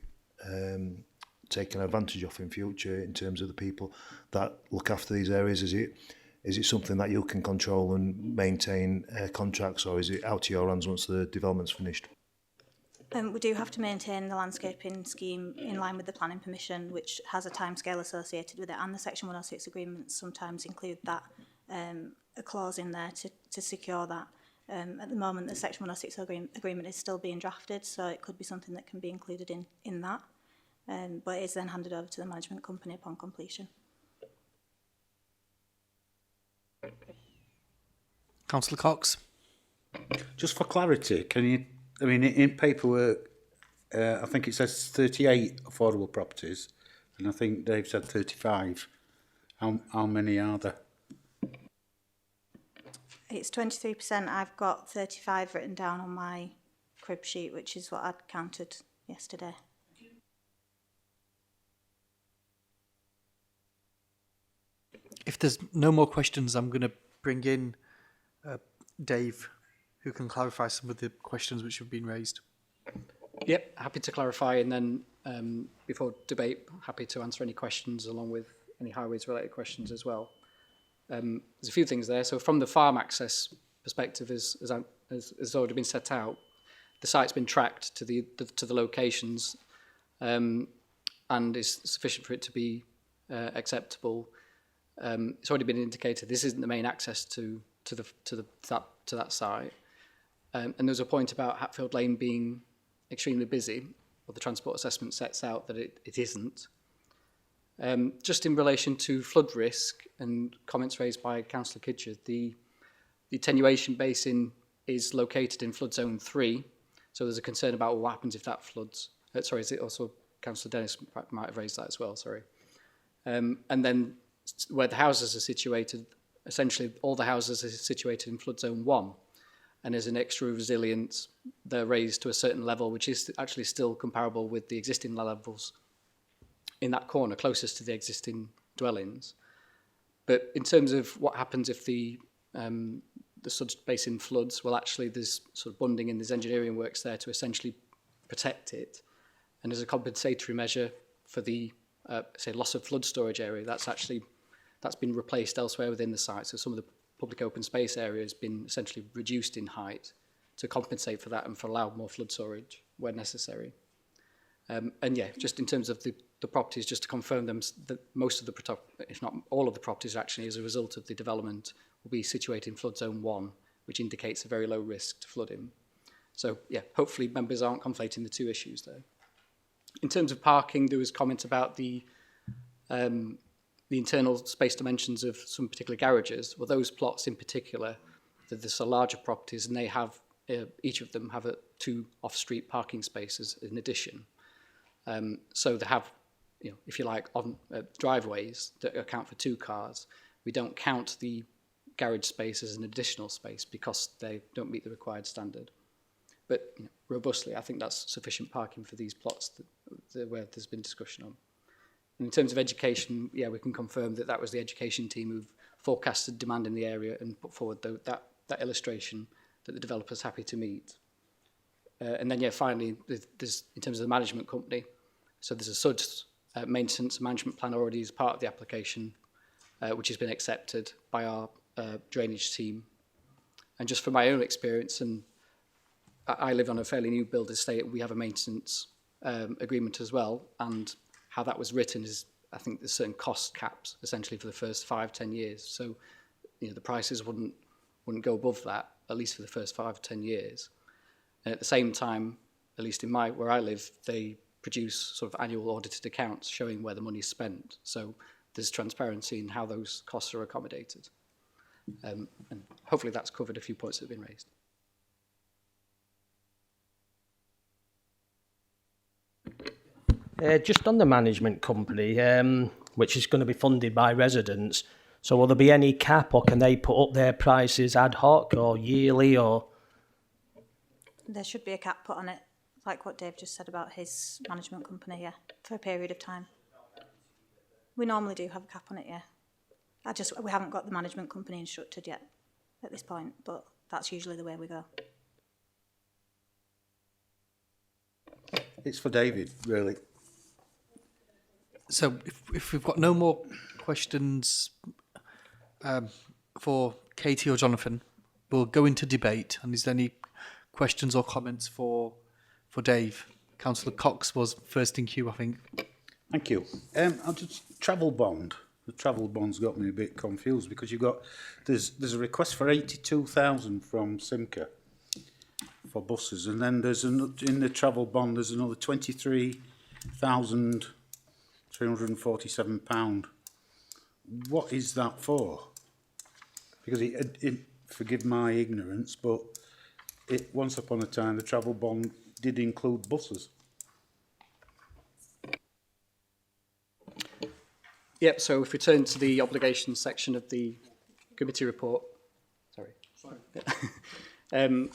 Speaker 13: taken advantage of in future in terms of the people that look after these areas? Is it something that you can control and maintain contracts, or is it out of your hands once the development's finished?
Speaker 15: We do have to maintain the landscaping scheme in line with the planning permission, which has a timescale associated with it, and the Section 106 agreements sometimes include that, a clause in there to secure that. At the moment, the Section 106 agreement is still being drafted, so it could be something that can be included in that, but it is then handed over to the management company upon completion.
Speaker 1: Councillor Cox.
Speaker 4: Just for clarity, can you, I mean, in paperwork, I think it says 38 affordable properties, and I think Dave said 35. How many are there?
Speaker 15: It's 23%. I've got 35 written down on my crib sheet, which is what I'd counted yesterday.
Speaker 1: If there's no more questions, I'm going to bring in Dave, who can clarify some of the questions which have been raised.
Speaker 14: Yep, happy to clarify, and then before debate, happy to answer any questions along with any highways related questions as well. There's a few things there. So from the farm access perspective, as already been set out, the site's been tracked to the locations and is sufficient for it to be acceptable. It's already been indicated this isn't the main access to that site. And there's a point about Hatfield Lane being extremely busy, or the transport assessment sets out that it isn't. Just in relation to flood risk and comments raised by Councillor Kidger, the attenuation basin is located in flood zone 3, so there's a concern about what happens if that floods. Sorry, is it also Councillor Dennis might have raised that as well, sorry. And then where the houses are situated, essentially all the houses are situated in flood zone 1, and as an extra resilience, they're raised to a certain level, which is actually still comparable with the existing levels in that corner, closest to the existing dwellings. But in terms of what happens if the sort of basin floods, well, actually there's sort of bunding and there's engineering works there to essentially protect it. And as a compensatory measure for the, say, loss of flood storage area, that's been replaced elsewhere within the site. So some of the public open space area has been essentially reduced in height to compensate for that and for allow more flood storage where necessary. And yeah, just in terms of the properties, just to confirm them, that most of the, if not all of the properties actually, as a result of the development, will be situated in flood zone 1, which indicates a very low risk to flooding. So yeah, hopefully members aren't conflating the two issues there. In terms of parking, there was comment about the internal space dimensions of some particular garages. Well, those plots in particular, there's a larger properties, and they have, each of them have 2 off-street parking spaces in addition. So they have, if you like, on driveways that account for 2 cars. We don't count the garage space as an additional space because they don't meet the required standard. But robustly, I think that's sufficient parking for these plots where there's been discussion on. And in terms of education, yeah, we can confirm that was the education team who've forecasted demand in the area and put forward that illustration that the developer's happy to meet. And then, yeah, finally, there's in terms of the management company, so there's a SUDS maintenance management plan already as part of the application, which has been accepted by our drainage team. And just from my own experience, and I live on a fairly new build estate, we have a maintenance agreement as well, and how that was written is, I think there's certain cost caps essentially for the first 5-10 years. So, the prices wouldn't go above that, at least for the first 5 or 10 years. And at the same time, at least in where I live, they produce sort of annual audited accounts showing where the money is spent. So there's transparency in how those costs are accommodated. And hopefully that's covered a few points that have been raised.
Speaker 7: Just on the management company, which is going to be funded by residents, so will there be any cap, or can they put up their prices ad hoc or yearly, or?
Speaker 15: There should be a cap put on it. like what Dave just said about his management company, yeah, for a period of time. We normally do have a cap on it, yeah. We haven't got the management company instructed yet at this point, but that's usually the way we go.
Speaker 4: It's for David, really.
Speaker 1: So if we've got no more questions for Katie or Jonathan, we'll go into debate. And is there any questions or comments for Dave? Councillor Cox was first in queue, I think.
Speaker 4: Thank you. I'll just travel bond. The travel bond's got me a bit confused because there's a request for 82,000 from Simca for buses, and then there's in the travel bond there's another £23,347. What is that for? Because forgive my ignorance, but once upon a time the travel bond did include buses.
Speaker 14: Yep, so if we turn to the obligations section of the committee report, so in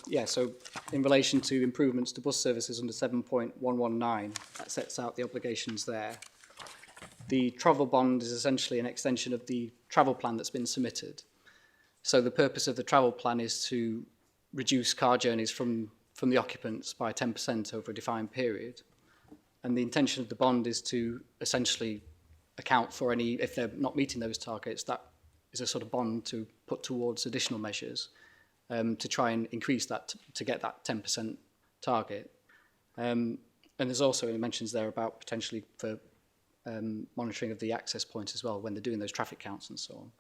Speaker 14: relation to improvements to bus services under 7.119, that sets out the obligations there. The travel bond is essentially an extension of the travel plan that's been submitted. So the purpose of the travel plan is to reduce car journeys from the occupants by 10% over a defined period. And the intention of the bond is to essentially account for any, if they're not meeting those targets, that is a sort of bond to put towards additional measures to try and increase that to get that 10% target. And there's also, it mentions there about potentially for monitoring of the access points as well when they're doing those traffic counts and so on.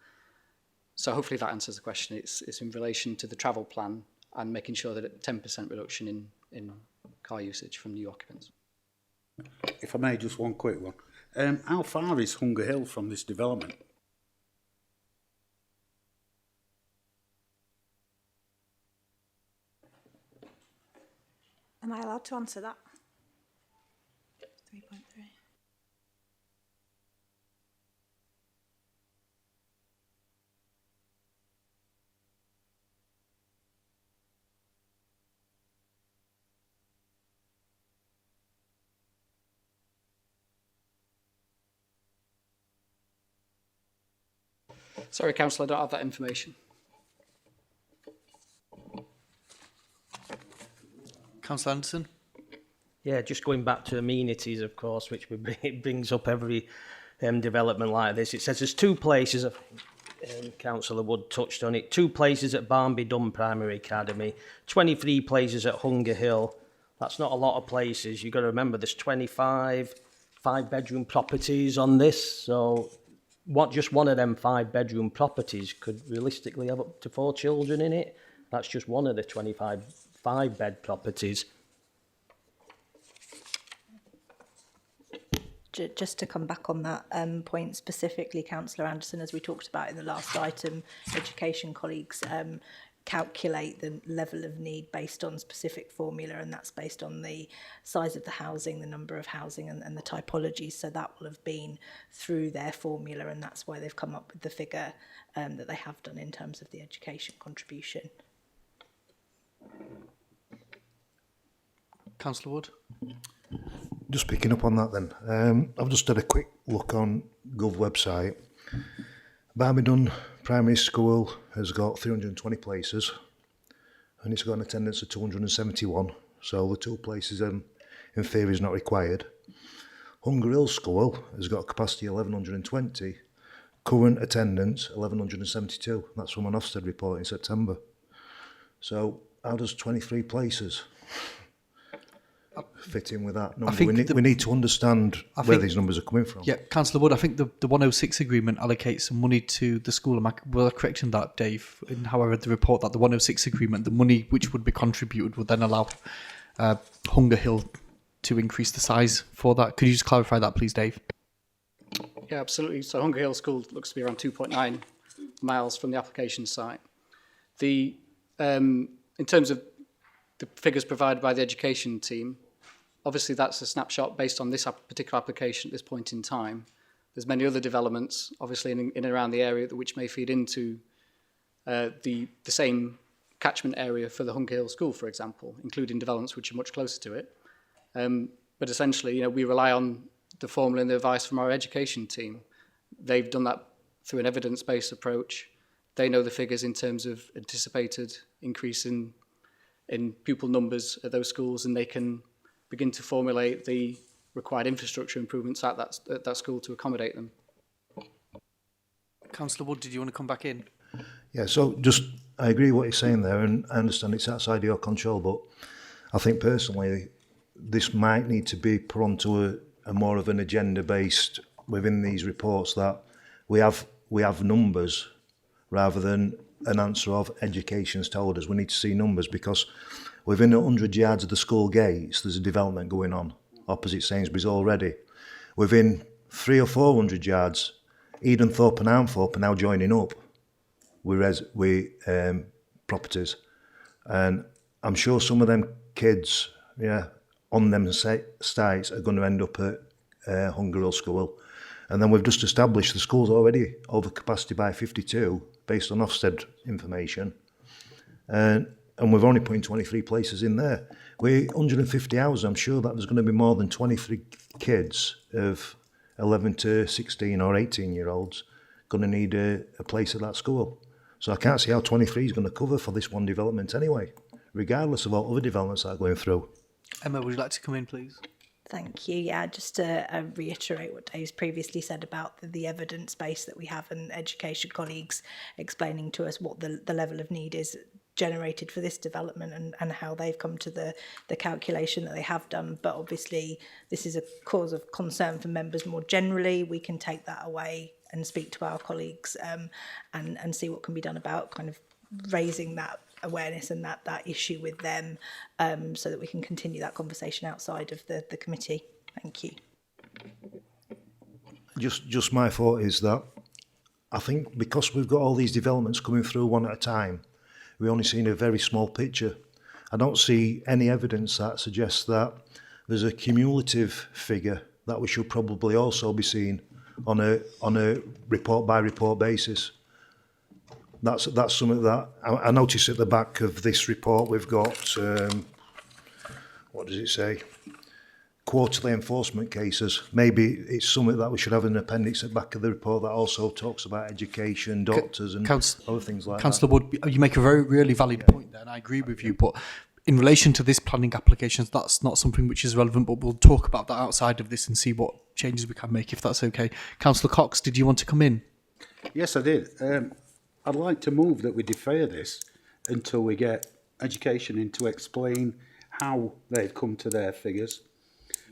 Speaker 14: So hopefully that answers the question. It's in relation to the travel plan and making sure that a 10% reduction in car usage from new occupants.
Speaker 4: If I may, just one quick one. How far is Hunger Hill from this development?
Speaker 15: Am I allowed to answer that? 3.3.
Speaker 14: Sorry, Councillor, I don't have that information.
Speaker 1: Councillor Anderson?
Speaker 7: Yeah, just going back to amenities, of course, which it brings up every development like this. It says there's two places, Councillor Wood touched on it, 2 places at Barnby Dunn Primary Academy, 23 places at Hunger Hill. That's not a lot of places. You've got to remember there's 25 5-bedroom properties on this, so just one of them 5-bedroom properties could realistically have up to 4 children in it. That's just one of the 25 5-bed properties.
Speaker 10: Just to come back on that point specifically, Councillor Anderson, as we talked about in the last item, education colleagues calculate the level of need based on specific formula, and that's based on the size of the housing, the number of housing and the typology. So that will have been through their formula, and that's why they've come up with the figure that they have done in terms of the education contribution.
Speaker 1: Councillor Wood?
Speaker 13: Just picking up on that then, I've just had a quick look on Gov website. Barmydon Primary School has got 320 places and it's got an attendance of 271, so the 2 places in theory is not required. Hunger Hill School has got a capacity of 1120, current attendance 1172, that's from an Ofsted report in September. So how does 23 places fit in with that number? We need to understand where these numbers are coming from.
Speaker 1: Yeah, Councillor Wood, I think the 106 agreement allocates some money to the school. Am I correct in that, Dave? In how I read the report, that the 106 agreement, the money which would be contributed would then allow Hunger Hill to increase the size for that. Could you just clarify that, please, Dave?
Speaker 14: Yeah, absolutely. So Hunger Hill School looks to be around 2.9 miles from the application site. In terms of the figures provided by the education team, obviously that's a snapshot based on this particular application at this point in time. There's many other developments, obviously, in and around the area which may feed into the same catchment area for the Hunger Hill School, for example, including developments which are much closer to it. But essentially, you know, we rely on the formula and the advice from our education team. They've done that through an evidence-based approach. They know the figures in terms of anticipated increase in pupil numbers at those schools, and they can begin to formulate the required infrastructure improvements at that school to accommodate them.
Speaker 1: Councillor Wood, did you want to come back in?
Speaker 13: Yeah, so just, I agree what you're saying there, and I understand it's outside your control, but I think personally, this might need to be put onto a more of an agenda based within these reports, that we have numbers rather than an answer of education's told us. We need to see numbers, because within 100 yards of the school gates, there's a development going on opposite Sainsbury's already. Within 300 or 400 yards, Edenthorpe and Armthorpe are now joining up with properties, and I'm sure some of them kids, on them sites are going to end up at Hungerhill School. And then we've just established the school's already over capacity by 52 based on Ofsted information, and we've only put in 23 places in there. We're 150 hours. I'm sure that there's going to be more than 23 kids of 11 to 16 or 18 year olds going to need a place at that school. So I can't see how 23 is going to cover for this one development anyway, regardless of all other developments that are going through.
Speaker 1: Emma, would you like to come in, please?
Speaker 10: Thank you. Yeah, just to reiterate what Dave's previously said about the evidence base that we have, and education colleagues explaining to us what the level of need is generated for this development, and how they've come to the calculation that they have done. But obviously this is a cause of concern for members more generally. We can take that away and speak to our colleagues and see what can be done about kind of raising that awareness and that issue with them, so that we can continue that conversation outside of the committee. Thank you.
Speaker 13: Just my thought is that I think because we've got all these developments coming through one at a time, we're only seeing a very small picture. I don't see any evidence that suggests that there's a cumulative figure that we should probably also be seeing on a report by report basis. That's something that I notice at the back of this report. We've got what does it say? Quarterly enforcement cases. Maybe it's something that we should have in an appendix at the back of the report that also talks about education, doctors, and other things like that.
Speaker 1: Councillor Wood, you make a very really valid point there, and I agree with you. But in relation to this planning applications, that's not something which is relevant. But we'll talk about that outside of this and see what changes we can make, if that's okay. Councillor Cox, did you want to come in?
Speaker 4: Yes, I did. I'd like to move that we defer this until we get education in to explain how they've come to their figures.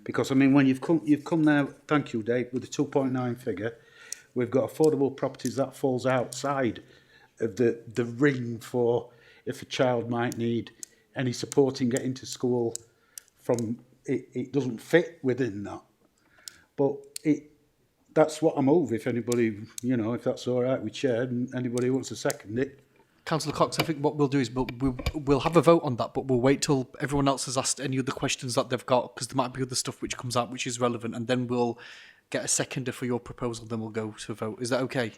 Speaker 4: Because, I mean, when you've come there, thank you, Dave, with the 2.9 figure, we've got affordable properties that falls outside of the ring for if a child might need any support in getting to school from it doesn't fit within that. But that's what I move, if anybody, if that's all right with Chair, and anybody wants to second it.
Speaker 1: Councillor Cox, I think what we'll do is we'll have a vote on that, but we'll wait till everyone else has asked any other questions that they've got, because there might be other stuff which comes out which is relevant, and then we'll get a seconder for your proposal, then we'll go to a vote. Is that okay?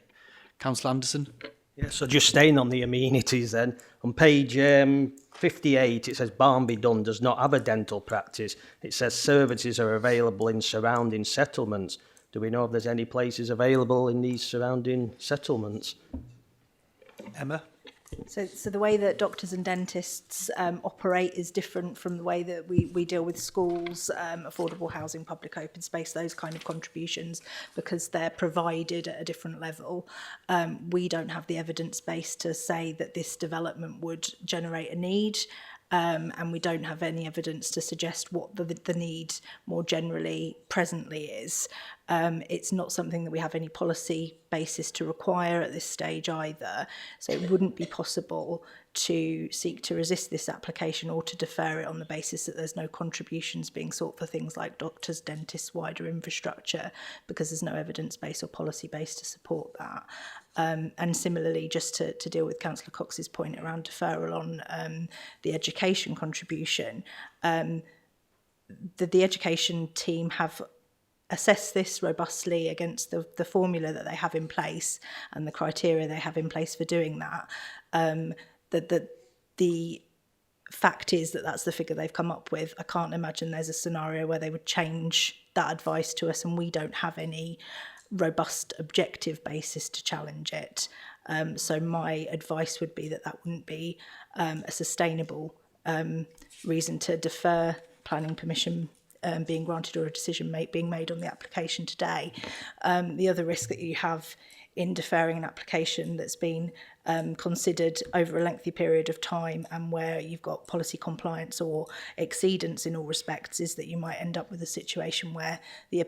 Speaker 1: Councillor Anderson?
Speaker 7: Yeah, so just staying on the amenities then, on page 58 it says Barnby Dun does not have a dental practice. It says services are available in surrounding settlements. Do we know if there's any places available in these surrounding settlements?
Speaker 1: Emma?
Speaker 10: So the way that doctors and dentists operate is different from the way that we deal with schools, affordable housing, public open space, those kind of contributions, because they're provided at a different level. We don't have the evidence base to say that this development would generate a need. And we don't have any evidence to suggest what the need more generally presently is. It's not something that we have any policy basis to require at this stage either. So it wouldn't be possible to seek to resist this application or to defer it on the basis that there's no contributions being sought for things like doctors, dentists, wider infrastructure, because there's no evidence base or policy base to support that. And similarly, just to deal with Councillor Cox's point around deferral on the education contribution, the education team have assessed this robustly against the formula that they have in place and the criteria they have in place for doing that. The fact is that that's the figure they've come up with. I can't imagine there's a scenario where they would change that advice to us, and we don't have any robust objective basis to challenge it. So my advice would be that that wouldn't be a sustainable reason to defer planning permission being granted or a decision being made on the application today. The other risk that you have in deferring an application that's been considered over a lengthy period of time and where you've got policy compliance or exceedance in all respects is that you might end up with a situation where the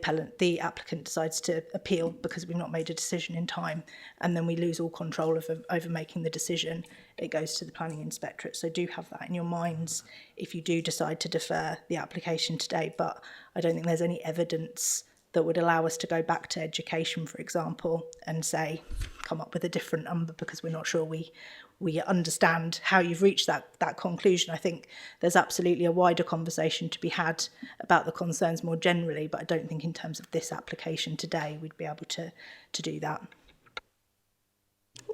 Speaker 10: applicant decides to appeal because we've not made a decision in time, and then we lose all control over making the decision. It goes to the planning inspectorate. So do have that in your minds if you do decide to defer the application today. But I don't think there's any evidence that would allow us to go back to education, for example, and say, come up with a different number because we're not sure we understand how you've reached that conclusion. I think there's absolutely a wider conversation to be had about the concerns more generally, but I don't think in terms of this application today we'd be able to do that.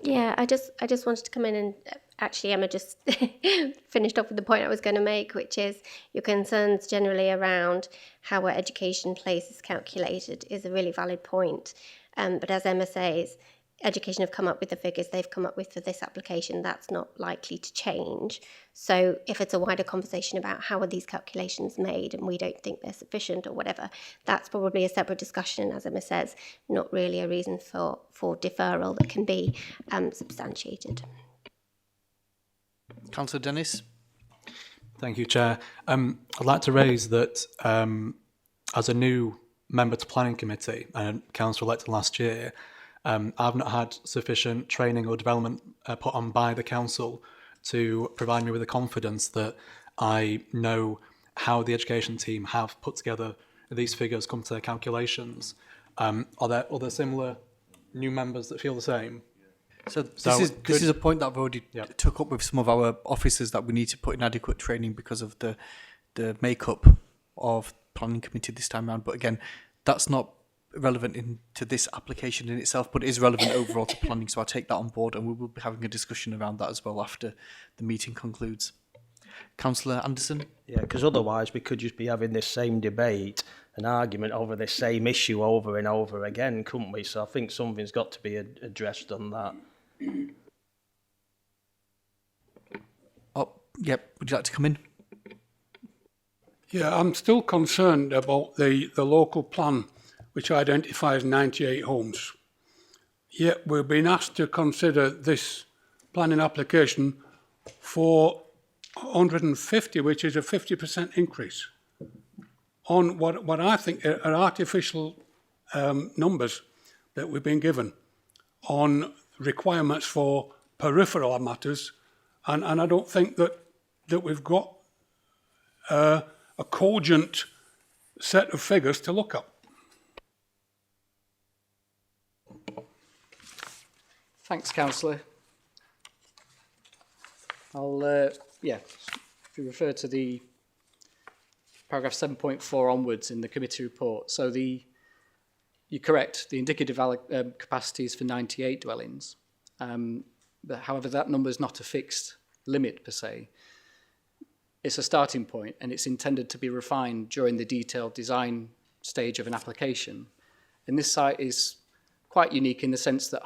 Speaker 5: Yeah, I just wanted to come in and actually Emma just finished off with the point I was going to make, which is your concerns generally around how our education place is calculated is a really valid point. But as Emma says, education have come up with the figures they've come up with for this application. That's not likely to change. So if it's a wider conversation about how are these calculations made and we don't think they're sufficient or whatever, that's probably a separate discussion, as Emma says, not really a reason for deferral that can be substantiated.
Speaker 1: Councillor Dennis.
Speaker 9: Thank you, Chair. I'd like to raise that as a new member to Planning Committee and councillor elected last year, I've not had sufficient training or development put on by the council to provide me with the confidence that I know how the education team have put together these figures, come to their calculations. Are there other similar new members that feel the same?
Speaker 1: So this is a point that I've already took up with some of our officers, that we need to put in adequate training because of the makeup of planning committee this time around. But again, that's not relevant to this application in itself, but it is relevant overall to planning. So I take that on board, and we will be having a discussion around that as well after the meeting concludes. Councillor Anderson?
Speaker 7: Yeah, because otherwise we could just be having this same debate, an argument over this same issue over and over again, couldn't we? So I think something's got to be addressed on that.
Speaker 1: Oh, yep. Would you like to come in?
Speaker 8: Yeah, I'm still concerned about the local plan, which identifies 98 homes. Yet we're being asked to consider this planning application for 150, which is a 50% increase on what I think are artificial numbers that we've been given on requirements for peripheral matters, and I don't think that we've got a cogent set of figures to look at.
Speaker 14: Thanks, Councillor. If you refer to the paragraph 7.4 onwards in the committee report, so you're correct, the indicative capacity is for 98 dwellings. However, that number is not a fixed limit per se. It's a starting point, and it's intended to be refined during the detailed design stage of an application. And this site is quite unique in the sense that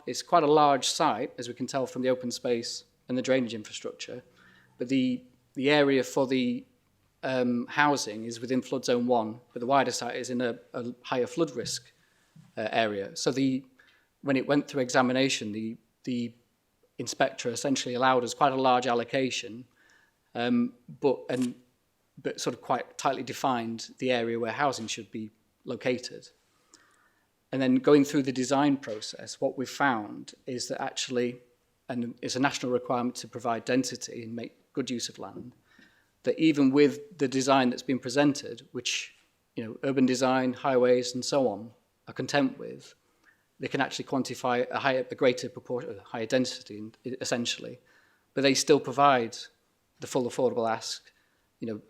Speaker 14: it's quite a large site, as we can tell from the open space and the drainage infrastructure, but the area for the housing is within flood zone 1, but the wider site is in a higher flood risk area. So when it went through examination, the inspector essentially allowed us quite a large allocation, but sort of quite tightly defined the area where housing should be located. And then going through the design process, what we've found is that actually, and it's a national requirement to provide density and make good use of land, that even with the design that's been presented, which urban design, highways and so on are content with, they can actually quantify a greater proportion, a higher density essentially, but they still provide the full affordable ask,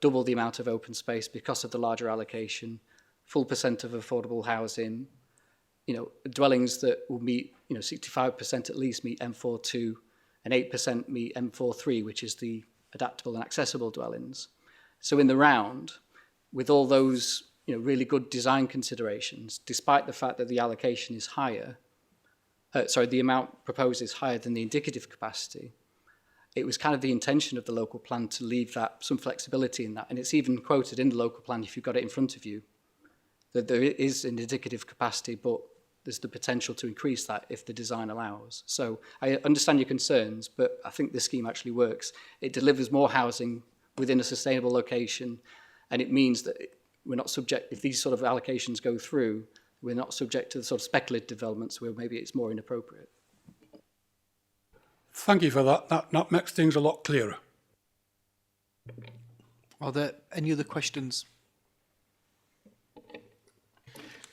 Speaker 14: double the amount of open space because of the larger allocation, full % of affordable housing, dwellings that will meet, 65% at least meet M42 and 8% meet M43, which is the adaptable and accessible dwellings. So in the round, with all those really good design considerations, despite the fact that the allocation is higher, the amount proposed is higher than the indicative capacity, it was kind of the intention of the local plan to leave some flexibility in that. And it's even quoted in the local plan, if you've got it in front of you, that there is an indicative capacity, but there's the potential to increase that if the design allows. So I understand your concerns, but I think this scheme actually works. It delivers more housing within a sustainable location, and it means that we're not subject, if these sort of allocations go through, we're not subject to the sort of speculative developments where maybe it's more inappropriate.
Speaker 8: Thank you for that. That makes things a lot clearer.
Speaker 1: Are there any other questions?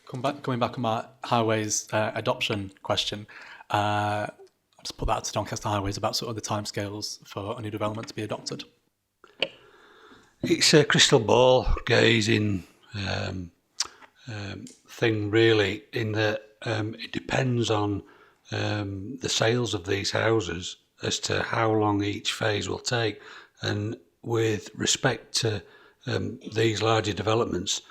Speaker 9: Coming back on my highways adoption question, I'll just put that to Doncaster Highways about sort of the timescales for a new development to be adopted.
Speaker 11: It's a crystal ball gazing thing, really, in that it depends on the sales of these houses as to how long each phase will take. And with respect to these larger developments,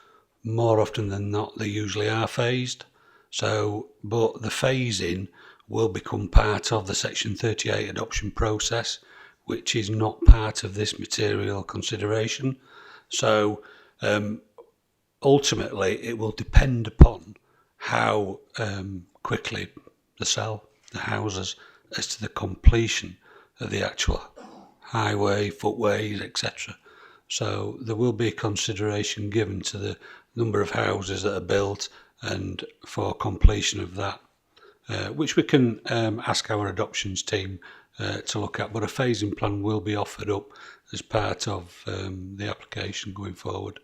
Speaker 11: more often than not, they usually are phased. So, but the phasing will become part of the Section 38 adoption process, which is not part of this material consideration. So, ultimately, it will depend upon how quickly they sell the houses as to the completion of the actual highway, footways, etc. So there will be consideration given to the number of houses that are built and for completion of that, which we can ask our adoptions team to look at. But a phasing plan will be offered up as part of the application going forward.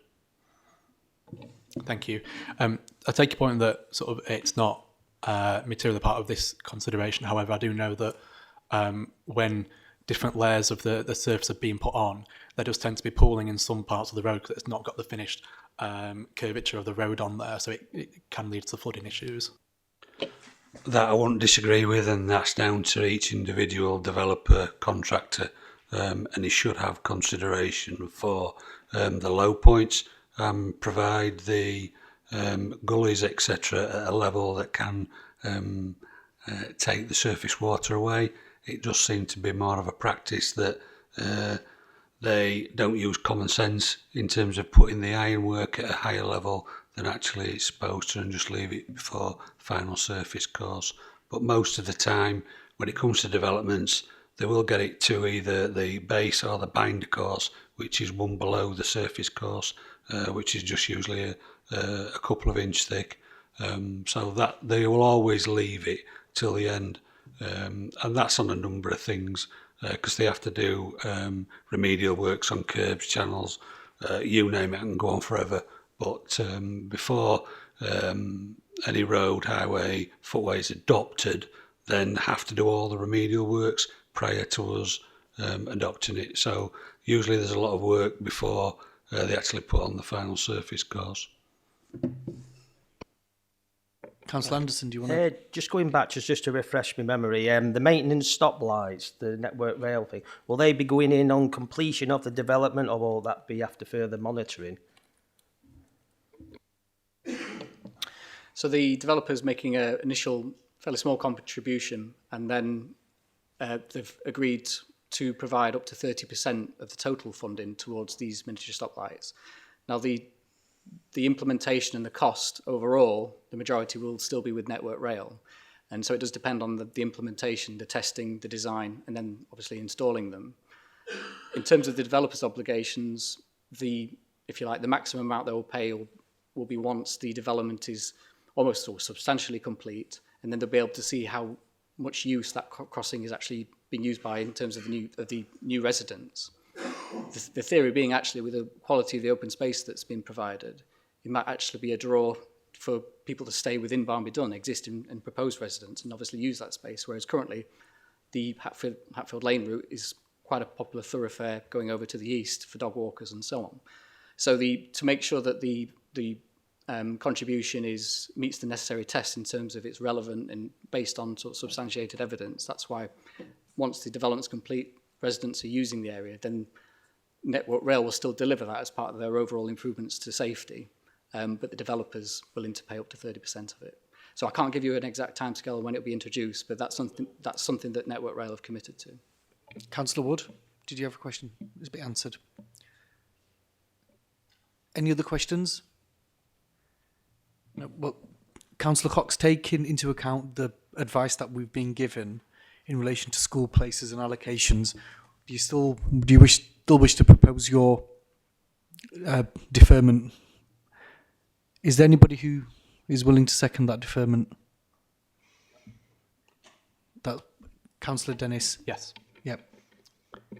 Speaker 9: Thank you. I take your point that sort of it's not materially part of this consideration. However, I do know that when different layers of the surface are being put on, there does tend to be pooling in some parts of the road because it's not got the finished curvature of the road on there, so it can lead to flooding issues.
Speaker 11: That I won't disagree with, and that's down to each individual developer, contractor, and he should have consideration for the low points, provide the gullies, etc., at a level that can take the surface water away. It does seem to be more of a practice that they don't use common sense in terms of putting the ironwork at a higher level than actually it's supposed to, and just leave it before final surface course. But most of the time, when it comes to developments, they will get it to either the base or the binder course, which is one below the surface course, which is just usually a couple of inch thick. So that they will always leave it till the end. And that's on a number of things, because they have to do remedial works on curbs, channels, you name it, and go on forever. But before any road, highway, footway is adopted, then have to do all the remedial works prior to us adopting it. So usually there's a lot of work before they actually put on the final surface course.
Speaker 1: Councillor Anderson, do you want to...
Speaker 7: Just going back, just to refresh my memory, the maintenance stoplights, the Network Rail thing, will they be going in on completion of the development, or will that be after further monitoring?
Speaker 14: So the developer's making an initial fairly small contribution, and then they've agreed to provide up to 30% of the total funding towards these miniature stoplights. Now, the implementation and the cost overall, the majority will still be with Network Rail. And so it does depend on the implementation, the testing, the design, and then obviously installing them. In terms of the developer's obligations, if you like, the maximum amount they will pay will be once the development is almost or substantially complete, and then they'll be able to see how much use that crossing is actually being used by in terms of the new residents. The theory being actually with the quality of the open space that's been provided, it might actually be a draw for people to stay within Barnby Dun, existing and proposed residents, and obviously use that space, whereas currently the Hatfield Lane route is quite a popular thoroughfare going over to the east for dog walkers and so on. So to make sure that the contribution meets the necessary tests in terms of it's relevant and based on sort of substantiated evidence, that's why once the development's complete, residents are using the area, then Network Rail will still deliver that as part of their overall improvements to safety, but the developer's willing to pay up to 30% of it. So I can't give you an exact timescale when it'll be introduced, but that's something that Network Rail have committed to.
Speaker 1: Councillor Wood, did you have a question? It's been answered. Any other questions? No, well, Councillor Cox, taking into account the advice that we've been given in relation to school places and allocations, do you still wish to propose your deferment? Is there anybody who is willing to second that deferment? That Councillor Dennis.
Speaker 9: Yes.
Speaker 1: Yep.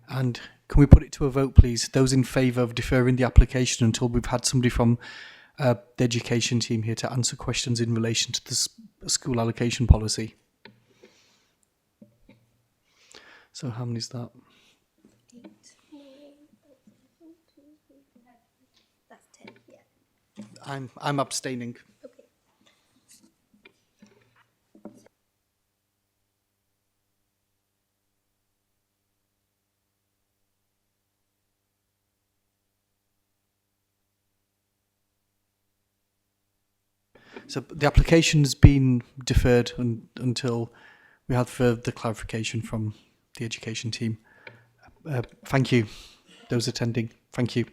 Speaker 1: And can we put it to a vote, please? Those in favour of deferring the application until we've had somebody from the education team here to answer questions in relation to the school allocation policy. So how many is that?
Speaker 15: That's 10, yeah.
Speaker 1: I'm abstaining.
Speaker 15: Okay.
Speaker 1: So the application's been deferred until we have further clarification from the education team. Thank you, those attending. Thank you.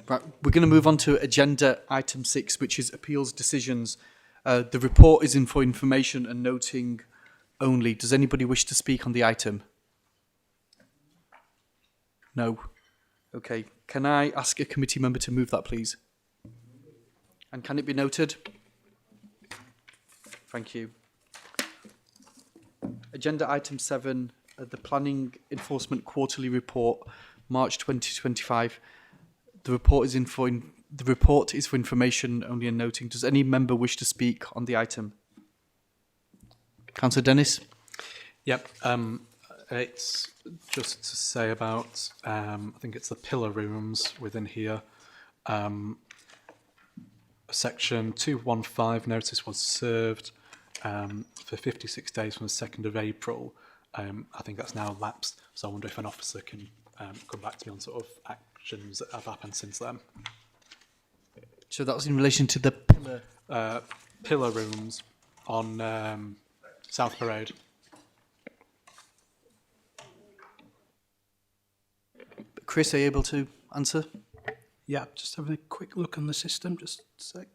Speaker 1: Right, we're going to move on to agenda item 6, which is appeals decisions. The report is in for information and noting only. Does anybody wish to speak on the item? No. Okay. Can I ask a committee member to move that, please? And can it be noted? Thank you. Agenda item 7, the Planning Enforcement Quarterly Report, March 2025. The report is for information only and noting. Does any member wish to speak on the item? Councillor Dennis?
Speaker 9: Yep. It's just to say about, I think it's the pillar rooms within here. Section 215 notice was served for 56 days from the 2nd of April. I think that's now lapsed, so I wonder if an officer can come back to me on sort of actions that have happened since then.
Speaker 1: So that was in relation to the
Speaker 9: pillar rooms on South Parade.
Speaker 1: Chris, are you able to answer?
Speaker 11: Yeah, just having a quick look on the system, just a sec.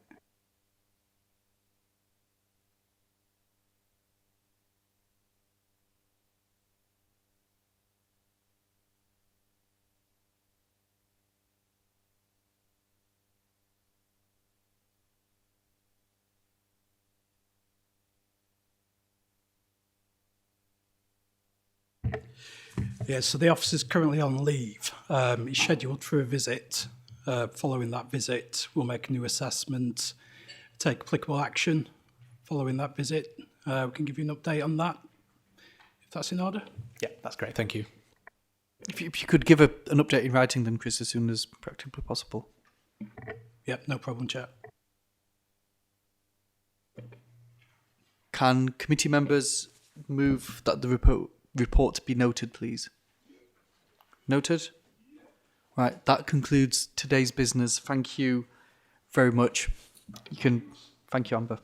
Speaker 11: Yeah, so the officer's currently on leave. He's scheduled for a visit. Following that visit, we'll make a new assessment, take applicable action. Following that visit, we can give you an update on that, if that's in order.
Speaker 9: Yeah, that's great. Thank you.
Speaker 1: If you could give an update in writing then, Chris, as soon as practically possible.
Speaker 11: Yep, no problem, Chair.
Speaker 1: Can committee members move that the report be noted, please? Noted? Right, that concludes today's business. Thank you very much. Thank you, Amber.